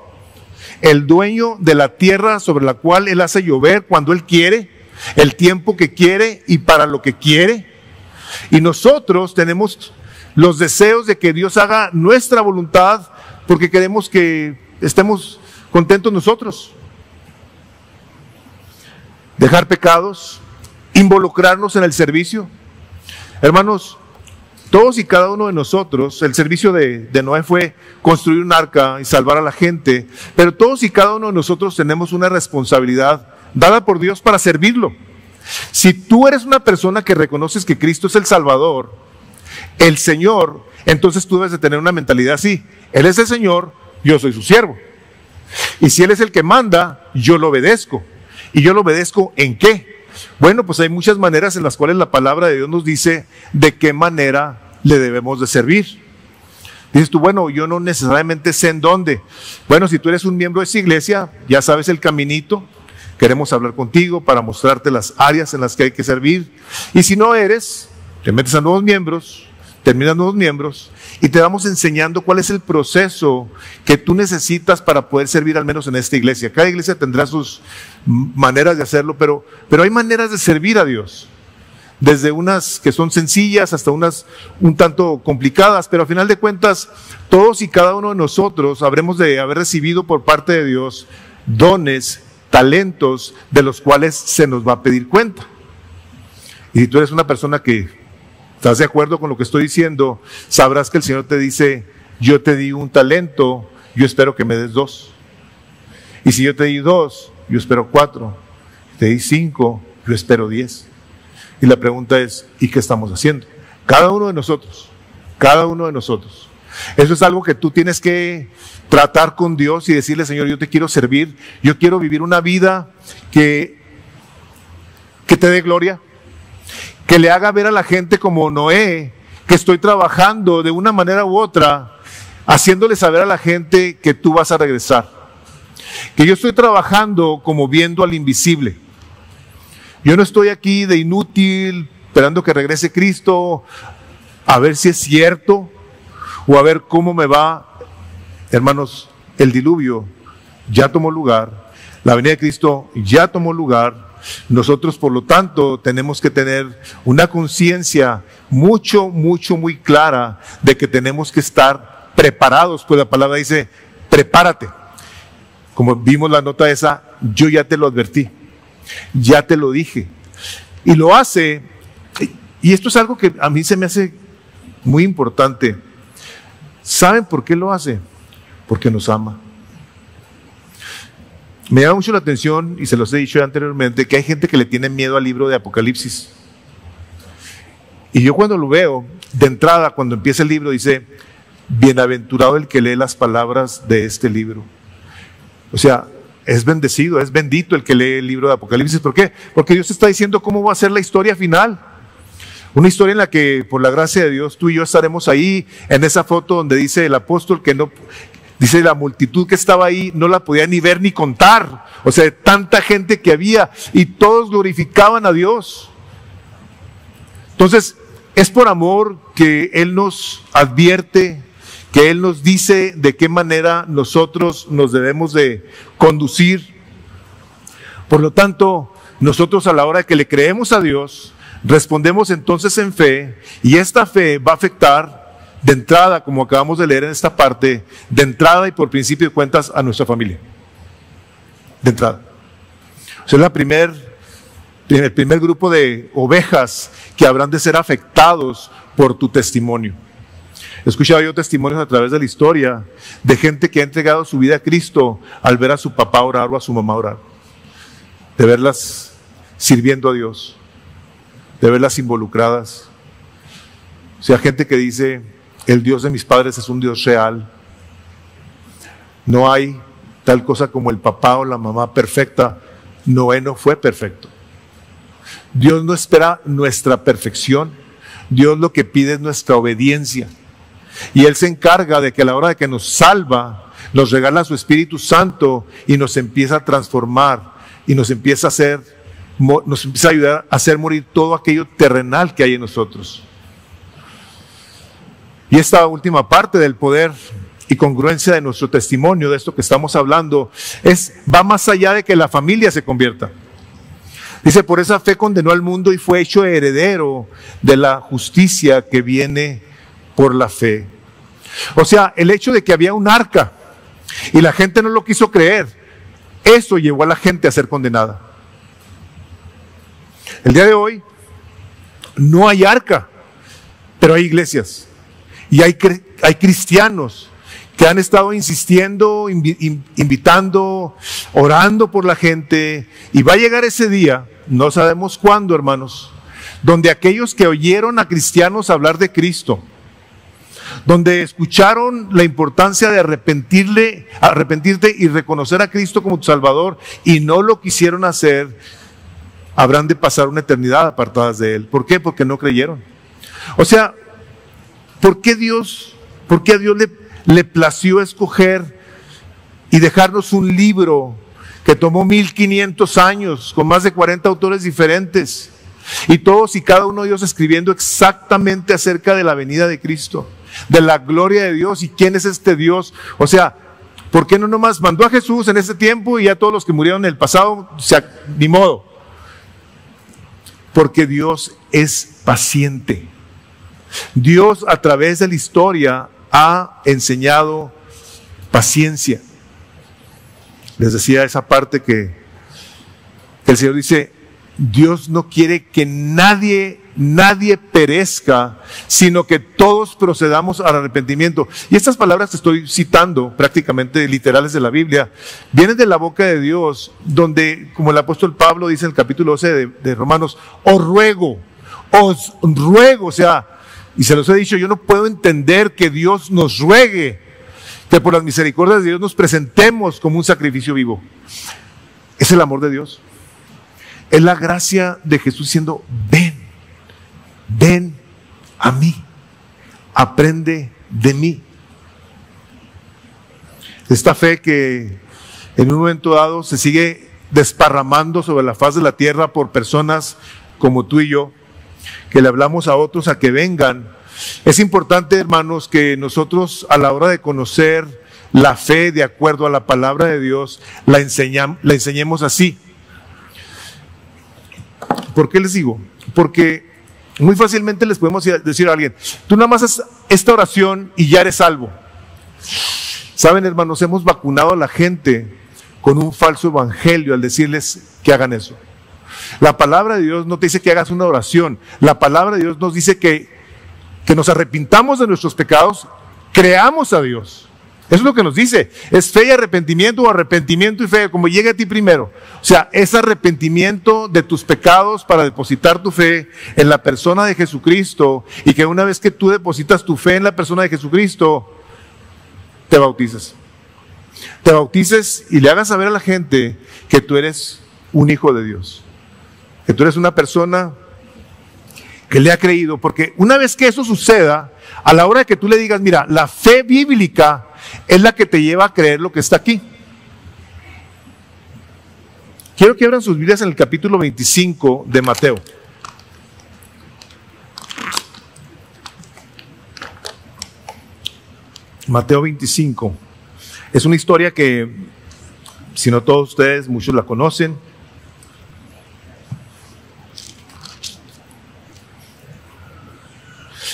el dueño de la tierra sobre la cual Él hace llover cuando Él quiere, el tiempo que quiere y para lo que quiere. Y nosotros tenemos los deseos de que Dios haga nuestra voluntad porque queremos que estemos contentos nosotros. Dejar pecados, involucrarnos en el servicio. Hermanos, todos y cada uno de nosotros, el servicio de Noé fue construir un arca y salvar a la gente, pero todos y cada uno de nosotros tenemos una responsabilidad dada por Dios para servirlo. Si tú eres una persona que reconoces que Cristo es el Salvador, el Señor, entonces tú debes de tener una mentalidad así: Él es el Señor, yo soy su siervo. Y si Él es el que manda, yo lo obedezco. ¿Y yo lo obedezco en qué? Bueno, pues hay muchas maneras en las cuales la palabra de Dios nos dice de qué manera le debemos de servir. Dices tú, bueno, yo no necesariamente sé en dónde. Bueno, si tú eres un miembro de esa iglesia, ya sabes el caminito. Queremos hablar contigo para mostrarte las áreas en las que hay que servir. Y si no eres, te metes a nuevos miembros, terminas nuevos miembros y te vamos enseñando cuál es el proceso que tú necesitas para poder servir al menos en esta iglesia. Cada iglesia tendrá sus maneras de hacerlo, pero hay maneras de servir a Dios. Desde unas que son sencillas hasta unas un tanto complicadas, pero a final de cuentas, todos y cada uno de nosotros habremos de haber recibido por parte de Dios dones, talentos de los cuales se nos va a pedir cuenta. Y si tú eres una persona que estás de acuerdo con lo que estoy diciendo, sabrás que el Señor te dice: yo te di un talento, yo espero que me des 2. Y si yo te di 2, yo espero 4. Te di 5, yo espero 10. Y la pregunta es: ¿y qué estamos haciendo? Cada uno de nosotros. Eso es algo que tú tienes que tratar con Dios y decirle: Señor, yo te quiero servir, yo quiero vivir una vida que te dé gloria, que le haga ver a la gente como Noé, que estoy trabajando de una manera u otra, haciéndole saber a la gente que tú vas a regresar, que yo estoy trabajando como viendo al invisible. Yo no estoy aquí de inútil, esperando que regrese Cristo, a ver si es cierto, o a ver cómo me va. Hermanos, el diluvio ya tomó lugar, la venida de Cristo ya tomó lugar. Nosotros, por lo tanto, tenemos que tener una conciencia muy clara de que tenemos que estar preparados, pues la palabra dice: prepárate. Como vimos la nota esa, yo ya te lo advertí, ya te lo dije. Y lo hace, y esto es algo que a mí se me hace muy importante. ¿Saben por qué lo hace? Porque nos ama. Me llama mucho la atención, y se los he dicho anteriormente, que hay gente que le tiene miedo al libro de Apocalipsis. Y yo cuando lo veo, de entrada, cuando empieza el libro, dice: bienaventurado el que lee las palabras de este libro. O sea, es bendecido, es bendito el que lee el libro de Apocalipsis. ¿Por qué? Porque Dios está diciendo cómo va a ser la historia final. Una historia en la que, por la gracia de Dios, tú y yo estaremos ahí, en esa foto donde dice el apóstol que no... Dice: la multitud que estaba ahí no la podía ni ver ni contar. O sea, de tanta gente que había, y todos glorificaban a Dios. Entonces, es por amor que Él nos advierte, que Él nos dice de qué manera nosotros nos debemos de conducir. Por lo tanto, nosotros, a la hora de que le creemos a Dios, respondemos entonces en fe, y esta fe va a afectar de entrada, como acabamos de leer en esta parte, de entrada y por principio de cuentas, a nuestra familia. De entrada. O sea, es el primer grupo de ovejas que habrán de ser afectados por tu testimonio. He escuchado yo testimonios a través de la historia de gente que ha entregado su vida a Cristo al ver a su papá orar o a su mamá orar, de verlas sirviendo a Dios, de verlas involucradas. O sea, gente que dice: el Dios de mis padres es un Dios real. No hay tal cosa como el papá o la mamá perfecta. Noé no fue perfecto. Dios no espera nuestra perfección. Dios lo que pide es nuestra obediencia. Y Él se encarga de que a la hora de que nos salva, nos regala su Espíritu Santo y nos empieza a transformar y nos empieza a ayudar a hacer morir todo aquello terrenal que hay en nosotros. Y esta última parte del poder y congruencia de nuestro testimonio, de esto que estamos hablando, va más allá de que la familia se convierta. Dice, por esa fe condenó al mundo y fue hecho heredero de la justicia que viene por la fe. O sea, el hecho de que había un arca y la gente no lo quiso creer, eso llevó a la gente a ser condenada. El día de hoy no hay arca, pero hay iglesias y hay cristianos que han estado insistiendo, invitando, orando por la gente, y va a llegar ese día, no sabemos cuándo, hermanos, donde aquellos que oyeron a cristianos hablar de Cristo, donde escucharon la importancia de arrepentirte y reconocer a Cristo como tu Salvador, y no lo quisieron hacer, habrán de pasar una eternidad apartadas de Él. ¿Por qué? Porque no creyeron. O sea, ¿por qué a Dios le plació escoger y dejarnos un libro que tomó 1500 años, con más de 40 autores diferentes, y todos y cada uno de ellos escribiendo exactamente acerca de la venida de Cristo, de la gloria de Dios y quién es este Dios? O sea, ¿por qué no nomás mandó a Jesús en ese tiempo y ya todos los que murieron en el pasado, ni modo? Porque Dios es paciente. Dios, a través de la historia, ha enseñado paciencia. Les decía esa parte que el Señor dice, Dios no quiere que nadie perezca, sino que todos procedamos al arrepentimiento. Y estas palabras que estoy citando, prácticamente literales de la Biblia, vienen de la boca de Dios, donde, como el apóstol Pablo dice en el capítulo 12 de Romanos, os ruego, o sea, y se los he dicho, yo no puedo entender que Dios nos ruegue que por las misericordias de Dios nos presentemos como un sacrificio vivo. Es el amor de Dios. Es la gracia de Jesús diciendo, ven a mí, aprende de mí. Esta fe que en un momento dado se sigue desparramando sobre la faz de la tierra por personas como tú y yo, que le hablamos a otros a que vengan. Es importante, hermanos, que nosotros a la hora de conocer la fe de acuerdo a la palabra de Dios, la enseñemos así. ¿Por qué les digo? Porque muy fácilmente les podemos decir a alguien, tú nada más haz esta oración y ya eres salvo. Saben, hermanos, hemos vacunado a la gente con un falso evangelio al decirles que hagan eso. La palabra de Dios no te dice que hagas una oración. La palabra de Dios nos dice que nos arrepintamos de nuestros pecados, creamos a Dios. Eso es lo que nos dice. Es fe y arrepentimiento, o arrepentimiento y fe, como llegue a ti primero. O sea, es arrepentimiento de tus pecados para depositar tu fe en la persona de Jesucristo, y que una vez que tú depositas tu fe en la persona de Jesucristo, te bautices. Te bautices y le hagas saber a la gente que tú eres un hijo de Dios, que tú eres una persona que le ha creído, porque una vez que eso suceda, a la hora de que tú le digas, mira, la fe bíblica es la que te lleva a creer lo que está aquí. Quiero que abran sus Biblias en el capítulo 25 de Mateo. Mateo 25. Es una historia que, si no todos ustedes, muchos la conocen.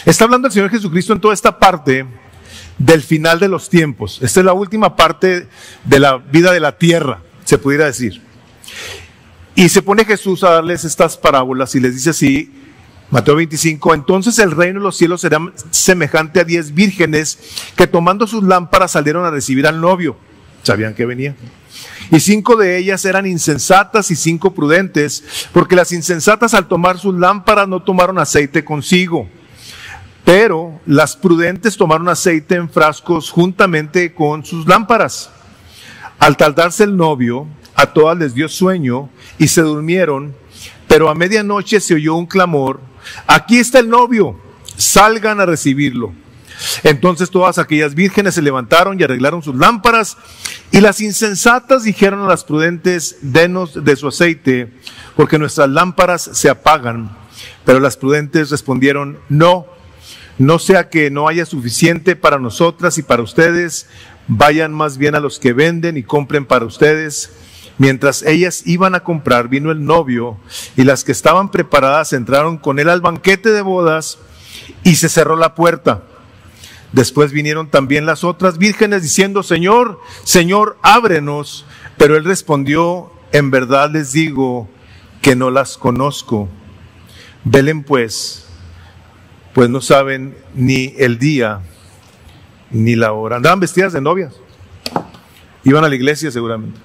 Está hablando el Señor Jesucristo en toda esta parte del final de los tiempos. Esta es la última parte de la vida de la tierra, se pudiera decir. Y se pone Jesús a darles estas parábolas y les dice así, Mateo 25, entonces el reino de los cielos será semejante a 10 vírgenes que tomando sus lámparas salieron a recibir al novio. Sabían que venía. Y 5 de ellas eran insensatas y 5 prudentes, porque las insensatas al tomar sus lámparas no tomaron aceite consigo. Pero las prudentes tomaron aceite en frascos juntamente con sus lámparas. Al tardarse el novio, a todas les dio sueño y se durmieron, pero a medianoche se oyó un clamor, aquí está el novio, salgan a recibirlo. Entonces todas aquellas vírgenes se levantaron y arreglaron sus lámparas, y las insensatas dijeron a las prudentes, denos de su aceite, porque nuestras lámparas se apagan. Pero las prudentes respondieron, no sea que no haya suficiente para nosotras y para ustedes, vayan más bien a los que venden y compren para ustedes. Mientras ellas iban a comprar, vino el novio, y las que estaban preparadas entraron con él al banquete de bodas, y se cerró la puerta. Después vinieron también las otras vírgenes diciendo: Señor, Señor, ábrenos. Pero él respondió: en verdad les digo que no las conozco. Velen pues no saben ni el día ni la hora. Andaban vestidas de novias, iban a la iglesia seguramente,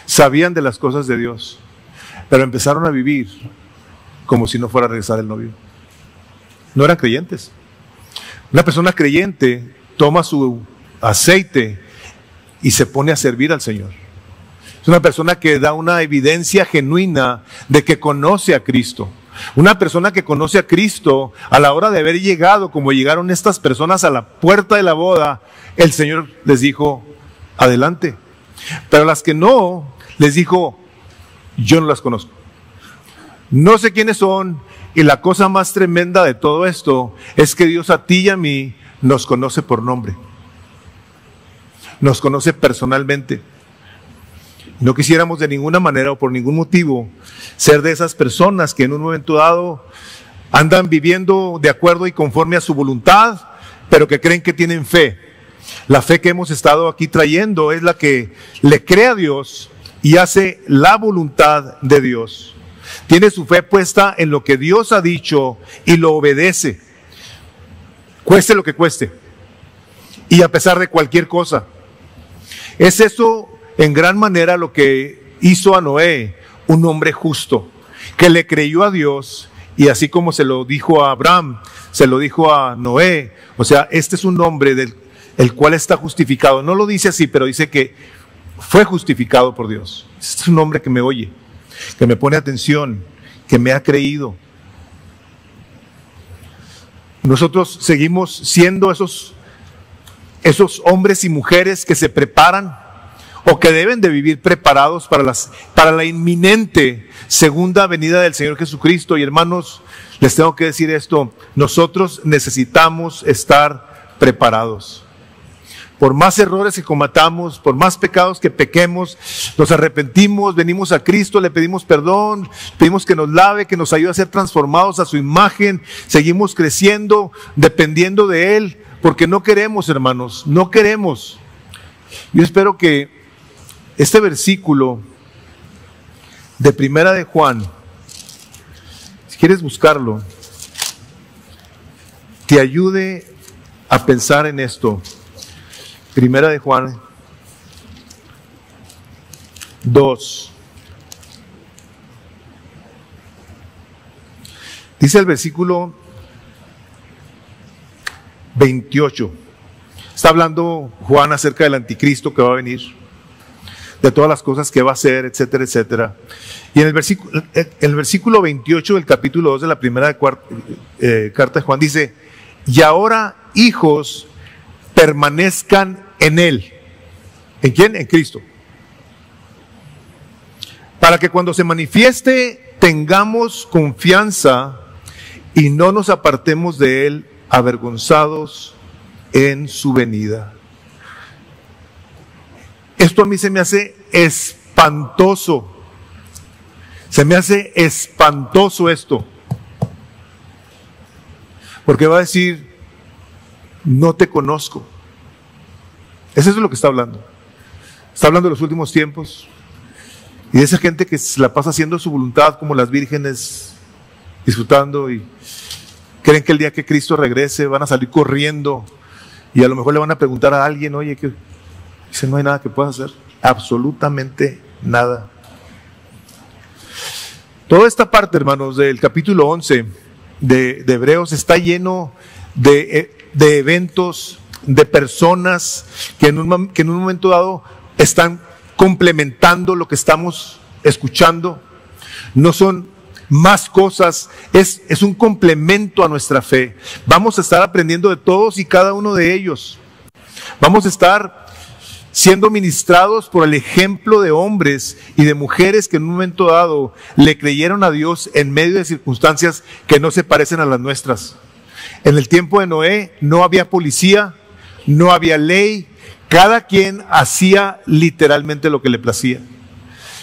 sabían de las cosas de Dios, pero empezaron a vivir como si no fuera a regresar el novio. No eran creyentes. Una persona creyente toma su aceite y se pone a servir al Señor. Es una persona que da una evidencia genuina de que conoce a Cristo. Una persona que conoce a Cristo, a la hora de haber llegado, como llegaron estas personas a la puerta de la boda, el Señor les dijo: adelante. Pero a las que no, les dijo: yo no las conozco. No sé quiénes son. Y la cosa más tremenda de todo esto es que Dios a ti y a mí nos conoce por nombre. Nos conoce personalmente. No quisiéramos de ninguna manera o por ningún motivo ser de esas personas que en un momento dado andan viviendo de acuerdo y conforme a su voluntad, pero que creen que tienen fe. La fe que hemos estado aquí trayendo es la que le cree a Dios y hace la voluntad de Dios. Tiene su fe puesta en lo que Dios ha dicho y lo obedece, cueste lo que cueste, y a pesar de cualquier cosa. Es eso en gran manera lo que hizo a Noé un hombre justo, que le creyó a Dios, y así como se lo dijo a Abraham, se lo dijo a Noé. O sea, este es un hombre el cual está justificado. No lo dice así, pero dice que fue justificado por Dios. Este es un hombre que me oye, que me pone atención, que me ha creído. Nosotros seguimos siendo esos hombres y mujeres que se preparan o que deben de vivir preparados para la inminente segunda venida del Señor Jesucristo. Y hermanos, les tengo que decir esto: nosotros necesitamos estar preparados. Por más errores que cometamos, por más pecados que pequemos, nos arrepentimos, venimos a Cristo, le pedimos perdón, pedimos que nos lave, que nos ayude a ser transformados a su imagen, seguimos creciendo, dependiendo de Él, porque no queremos, hermanos, no queremos. Yo espero que este versículo de Primera de Juan, si quieres buscarlo, te ayude a pensar en esto. Primera de Juan 2. Dice el versículo 28. Está hablando Juan acerca del anticristo que va a venir, de todas las cosas que va a hacer, etcétera, etcétera. Y en el versículo 28 del capítulo 2 de la primera carta de Juan dice: y ahora, hijos, permanezcan en Él. ¿En quién? En Cristo. Para que cuando se manifieste tengamos confianza y no nos apartemos de Él avergonzados en su venida. Esto a mí se me hace espantoso. Se me hace espantoso esto. Porque va a decir: no te conozco. Eso es de lo que está hablando. Está hablando de los últimos tiempos y de esa gente que se la pasa haciendo su voluntad, como las vírgenes, disfrutando, y creen que el día que Cristo regrese van a salir corriendo y a lo mejor le van a preguntar a alguien: oye, ¿qué? Dice: no hay nada que puedas hacer, absolutamente nada. Toda esta parte, hermanos, del capítulo 11 de Hebreos está lleno de eventos, de personas que en un momento dado están complementando lo que estamos escuchando. No son más cosas, es un complemento a nuestra fe. Vamos a estar aprendiendo de todos y cada uno de ellos. Vamos a estar siendo ministrados por el ejemplo de hombres y de mujeres que en un momento dado le creyeron a Dios en medio de circunstancias que no se parecen a las nuestras. En el tiempo de Noé no había policía, no había ley, cada quien hacía literalmente lo que le placía.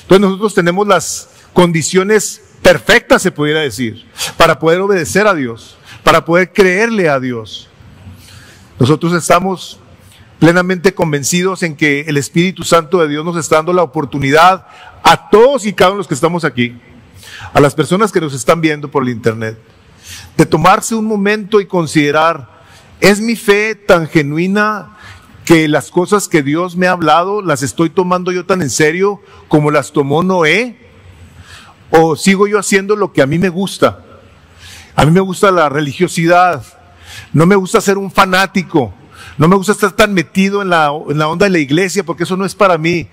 Entonces nosotros tenemos las condiciones perfectas, se pudiera decir, para poder obedecer a Dios, para poder creerle a Dios. Nosotros estamos plenamente convencidos en que el Espíritu Santo de Dios nos está dando la oportunidad a todos y cada uno de los que estamos aquí, a las personas que nos están viendo por el internet, de tomarse un momento y considerar: ¿es mi fe tan genuina que las cosas que Dios me ha hablado las estoy tomando yo tan en serio como las tomó Noé? ¿O sigo yo haciendo lo que a mí me gusta? A mí me gusta la religiosidad, no me gusta ser un fanático, no me gusta estar tan metido en la onda de la iglesia, porque eso no es para mí.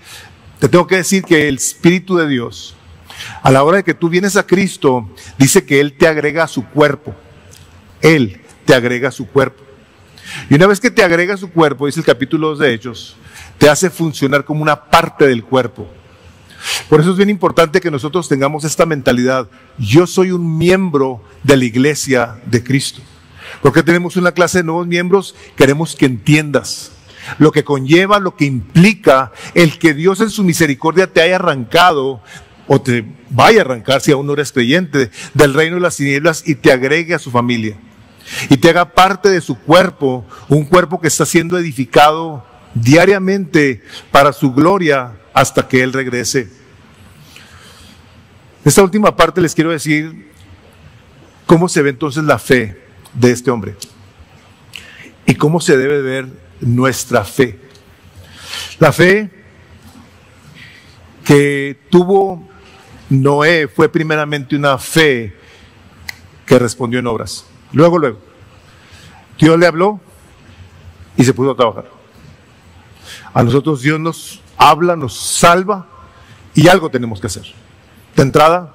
Te tengo que decir que el Espíritu de Dios, a la hora de que tú vienes a Cristo, dice que Él te agrega a su cuerpo. Él te agrega a su cuerpo. Y una vez que te agrega a su cuerpo, dice el capítulo 2 de Hechos, te hace funcionar como una parte del cuerpo. Por eso es bien importante que nosotros tengamos esta mentalidad: yo soy un miembro de la iglesia de Cristo. Porque tenemos una clase de nuevos miembros, queremos que entiendas lo que conlleva, lo que implica el que Dios en su misericordia te haya arrancado, o te vaya a arrancar si aún no eres creyente, del reino de las tinieblas y te agregue a su familia. Y te haga parte de su cuerpo, un cuerpo que está siendo edificado diariamente para su gloria hasta que Él regrese. Esta última parte les quiero decir cómo se ve entonces la fe de este hombre y cómo se debe ver nuestra fe. La fe que tuvo Noé fue primeramente una fe que respondió en obras. Luego, Dios le habló y se puso a trabajar. A nosotros Dios nos habla, nos salva y algo tenemos que hacer. De entrada,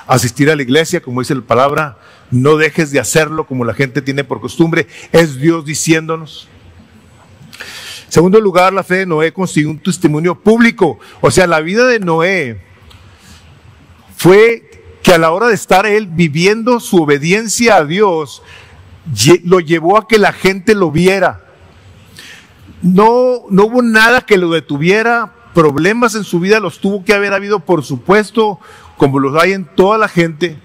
asistir a la iglesia, como dice la palabra, no dejes de hacerlo como la gente tiene por costumbre, es Dios diciéndonos. En segundo lugar, la fe de Noé consiguió un testimonio público. O sea, la vida de Noé fue que a la hora de estar él viviendo su obediencia a Dios, lo llevó a que la gente lo viera. No hubo nada que lo detuviera. Problemas en su vida los tuvo que haber habido, por supuesto, como los hay en toda la gente,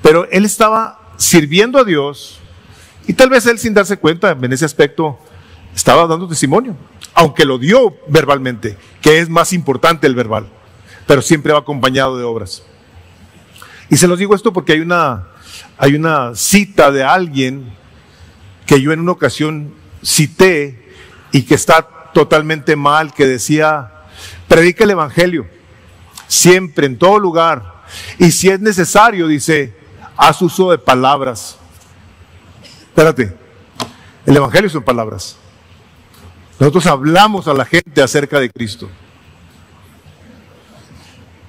pero él estaba sirviendo a Dios y tal vez él, sin darse cuenta en ese aspecto, estaba dando testimonio, aunque lo dio verbalmente, que es más importante el verbal, pero siempre va acompañado de obras. Y se los digo esto porque hay una cita de alguien que yo en una ocasión cité y que está totalmente mal, que decía: predica el evangelio, siempre, en todo lugar, y si es necesario, dice, haz uso de palabras. Espérate, el evangelio son palabras. Nosotros hablamos a la gente acerca de Cristo.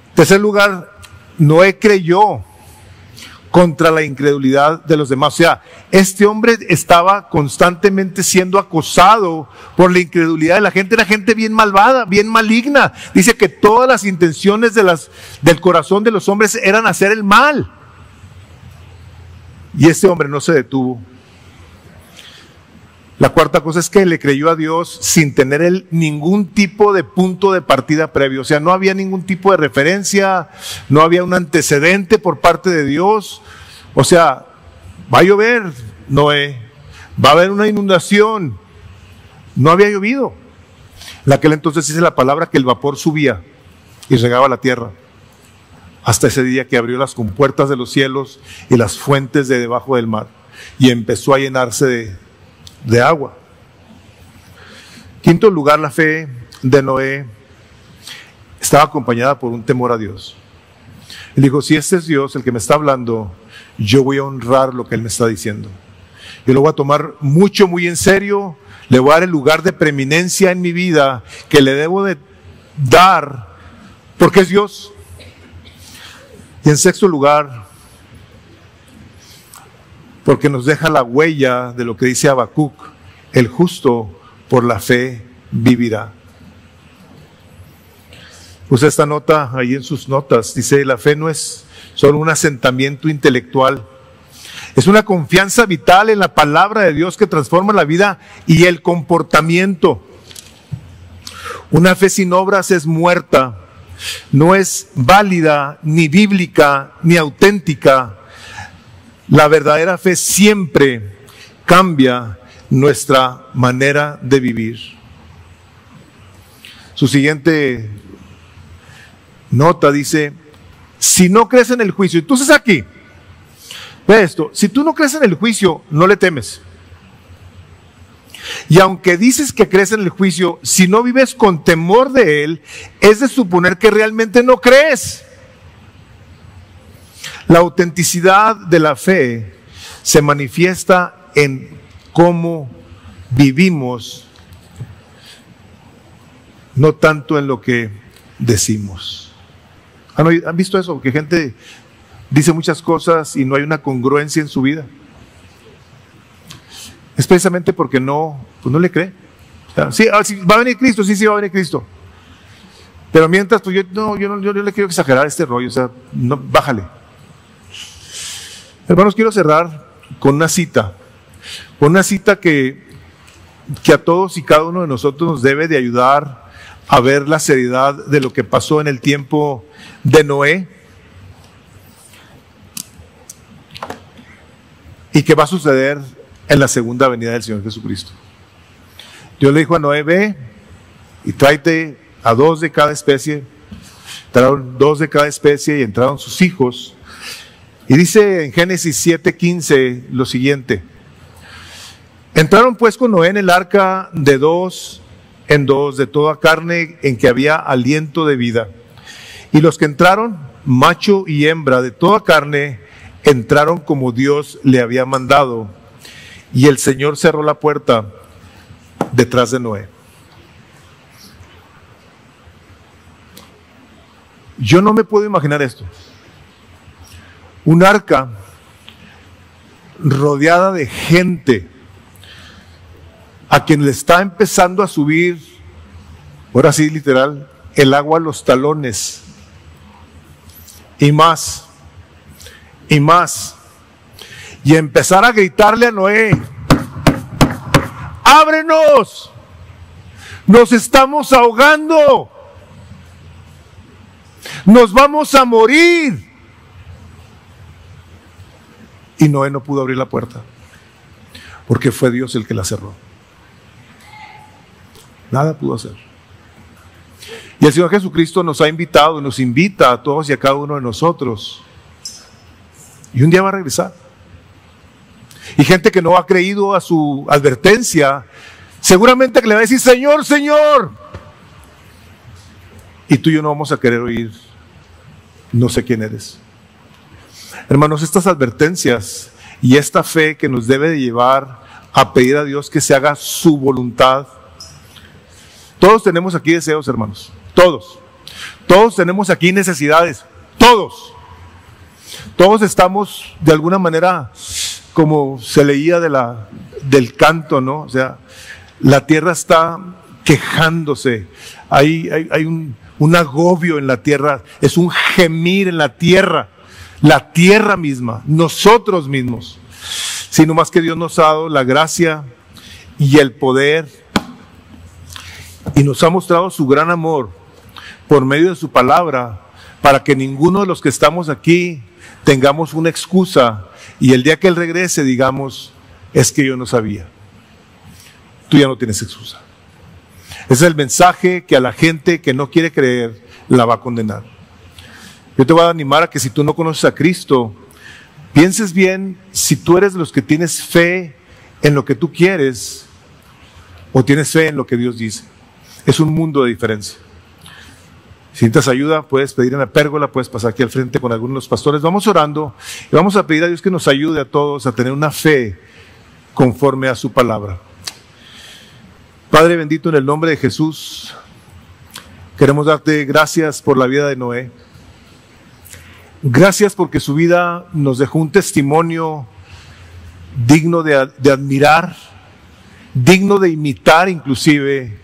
En tercer lugar, Noé creyó contra la incredulidad de los demás. O sea, este hombre estaba constantemente siendo acosado por la incredulidad de la gente. Era gente bien malvada, bien maligna. Dice que todas las intenciones del corazón de los hombres eran hacer el mal. Y este hombre no se detuvo. La cuarta cosa es que le creyó a Dios sin tener él ningún tipo de punto de partida previo. O sea, no había ningún tipo de referencia, no había un antecedente por parte de Dios. O sea, va a llover, Noé, va a haber una inundación. No había llovido. En aquel entonces dice la palabra que el vapor subía y regaba la tierra. Hasta ese día que abrió las compuertas de los cielos y las fuentes de debajo del mar y empezó a llenarse de agua. Quinto lugar, la fe de Noé estaba acompañada por un temor a Dios. Él dijo: si este es Dios el que me está hablando, yo voy a honrar lo que Él me está diciendo. Yo lo voy a tomar muy en serio, le voy a dar el lugar de preeminencia en mi vida que le debo de dar, porque es Dios. Y en sexto lugar, porque nos deja la huella de lo que dice Habacuc: el justo por la fe vivirá. Usa esta nota ahí en sus notas. Dice: la fe no es solo un asentamiento intelectual, es una confianza vital en la palabra de Dios que transforma la vida y el comportamiento. Una fe sin obras es muerta, no es válida, ni bíblica, ni auténtica. La verdadera fe siempre cambia nuestra manera de vivir. Su siguiente nota dice: si no crees en el juicio, entonces aquí, ve esto, si tú no crees en el juicio, no le temes. Y aunque dices que crees en el juicio, si no vives con temor de él, es de suponer que realmente no crees. La autenticidad de la fe se manifiesta en cómo vivimos, no tanto en lo que decimos. ¿Han visto eso? Que gente dice muchas cosas y no hay una congruencia en su vida. Es precisamente porque no le cree. O sea, sí, va a venir Cristo, sí va a venir Cristo. Pero mientras, pues yo no le quiero exagerar este rollo, o sea, no, bájale. Hermanos, quiero cerrar con una cita que a todos y cada uno de nosotros nos debe de ayudar a ver la seriedad de lo que pasó en el tiempo de Noé y que va a suceder en la segunda venida del Señor Jesucristo. Dios le dijo a Noé: ve y tráete a 2 de cada especie. Entraron 2 de cada especie y entraron sus hijos. Y dice en Génesis 7:15 lo siguiente: entraron pues con Noé en el arca de 2 en 2 de toda carne en que había aliento de vida. Y los que entraron, macho y hembra de toda carne, entraron como Dios le había mandado. Y el Señor cerró la puerta detrás de Noé. Yo no me puedo imaginar esto. Un arca rodeada de gente a quien le está empezando a subir, ahora sí literal, el agua a los talones. Y más. Y más. Y empezar a gritarle a Noé: ábrenos, nos estamos ahogando, nos vamos a morir. Y Noé no pudo abrir la puerta porque fue Dios el que la cerró. Nada pudo hacer. Y el Señor Jesucristo nos ha invitado, nos invita a todos y a cada uno de nosotros, y un día va a regresar. Y gente que no ha creído a su advertencia, seguramente que le va a decir: Señor, Señor. Y tú y yo no vamos a querer oír: no sé quién eres. Hermanos, estas advertencias y esta fe que nos debe de llevar a pedir a Dios que se haga su voluntad. Todos tenemos aquí deseos, hermanos. Todos. Todos tenemos aquí necesidades. Todos. Todos estamos de alguna manera, como se leía del canto, ¿no? O sea, la tierra está quejándose. Hay un agobio en la tierra. Es un gemir en la tierra misma, nosotros mismos. Sino más que Dios nos ha dado la gracia y el poder y nos ha mostrado su gran amor por medio de su palabra, para que ninguno de los que estamos aquí tengamos una excusa y el día que Él regrese digamos: es que yo no sabía. Tú ya no tienes excusa. Ese es el mensaje que a la gente que no quiere creer la va a condenar. Yo te voy a animar a que si tú no conoces a Cristo, pienses bien si tú eres de los que tienes fe en lo que tú quieres o tienes fe en lo que Dios dice. Es un mundo de diferencia. Si necesitas ayuda, puedes pedir en la pérgola, puedes pasar aquí al frente con algunos de los pastores. Vamos orando y vamos a pedir a Dios que nos ayude a todos a tener una fe conforme a su palabra. Padre bendito, en el nombre de Jesús, queremos darte gracias por la vida de Noé. Gracias porque su vida nos dejó un testimonio digno de admirar, digno de imitar inclusive,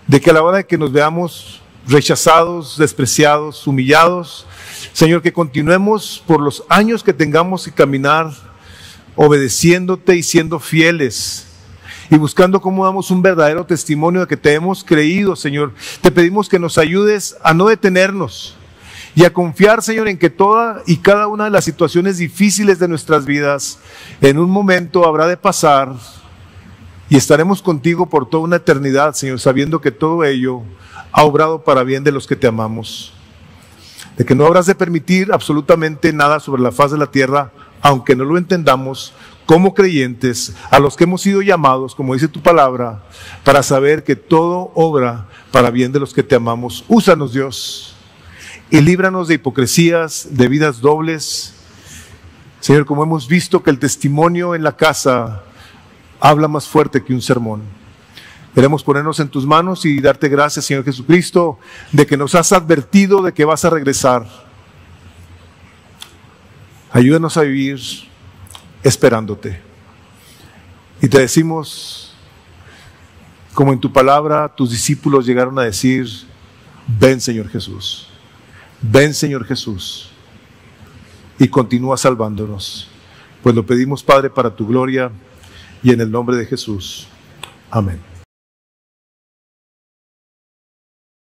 de que a la hora de que nos veamos rechazados, despreciados, humillados, Señor, que continuemos por los años que tengamos que caminar obedeciéndote y siendo fieles, y buscando cómo damos un verdadero testimonio de que te hemos creído, Señor. Te pedimos que nos ayudes a no detenernos y a confiar, Señor, en que toda y cada una de las situaciones difíciles de nuestras vidas en un momento habrá de pasar y estaremos contigo por toda una eternidad, Señor, sabiendo que todo ello ha obrado para bien de los que te amamos. De que no habrás de permitir absolutamente nada sobre la faz de la tierra, aunque no lo entendamos, como creyentes, a los que hemos sido llamados, como dice tu palabra, para saber que todo obra para bien de los que te amamos. Úsanos, Dios, y líbranos de hipocresías, de vidas dobles. Señor, como hemos visto que el testimonio en la casa habla más fuerte que un sermón. Queremos ponernos en tus manos y darte gracias, Señor Jesucristo, de que nos has advertido de que vas a regresar. Ayúdanos a vivir esperándote. Y te decimos, como en tu palabra, tus discípulos llegaron a decir, ven Señor Jesús, ven Señor Jesús, y continúa salvándonos. Pues lo pedimos, Padre, para tu gloria y en el nombre de Jesús. Amén.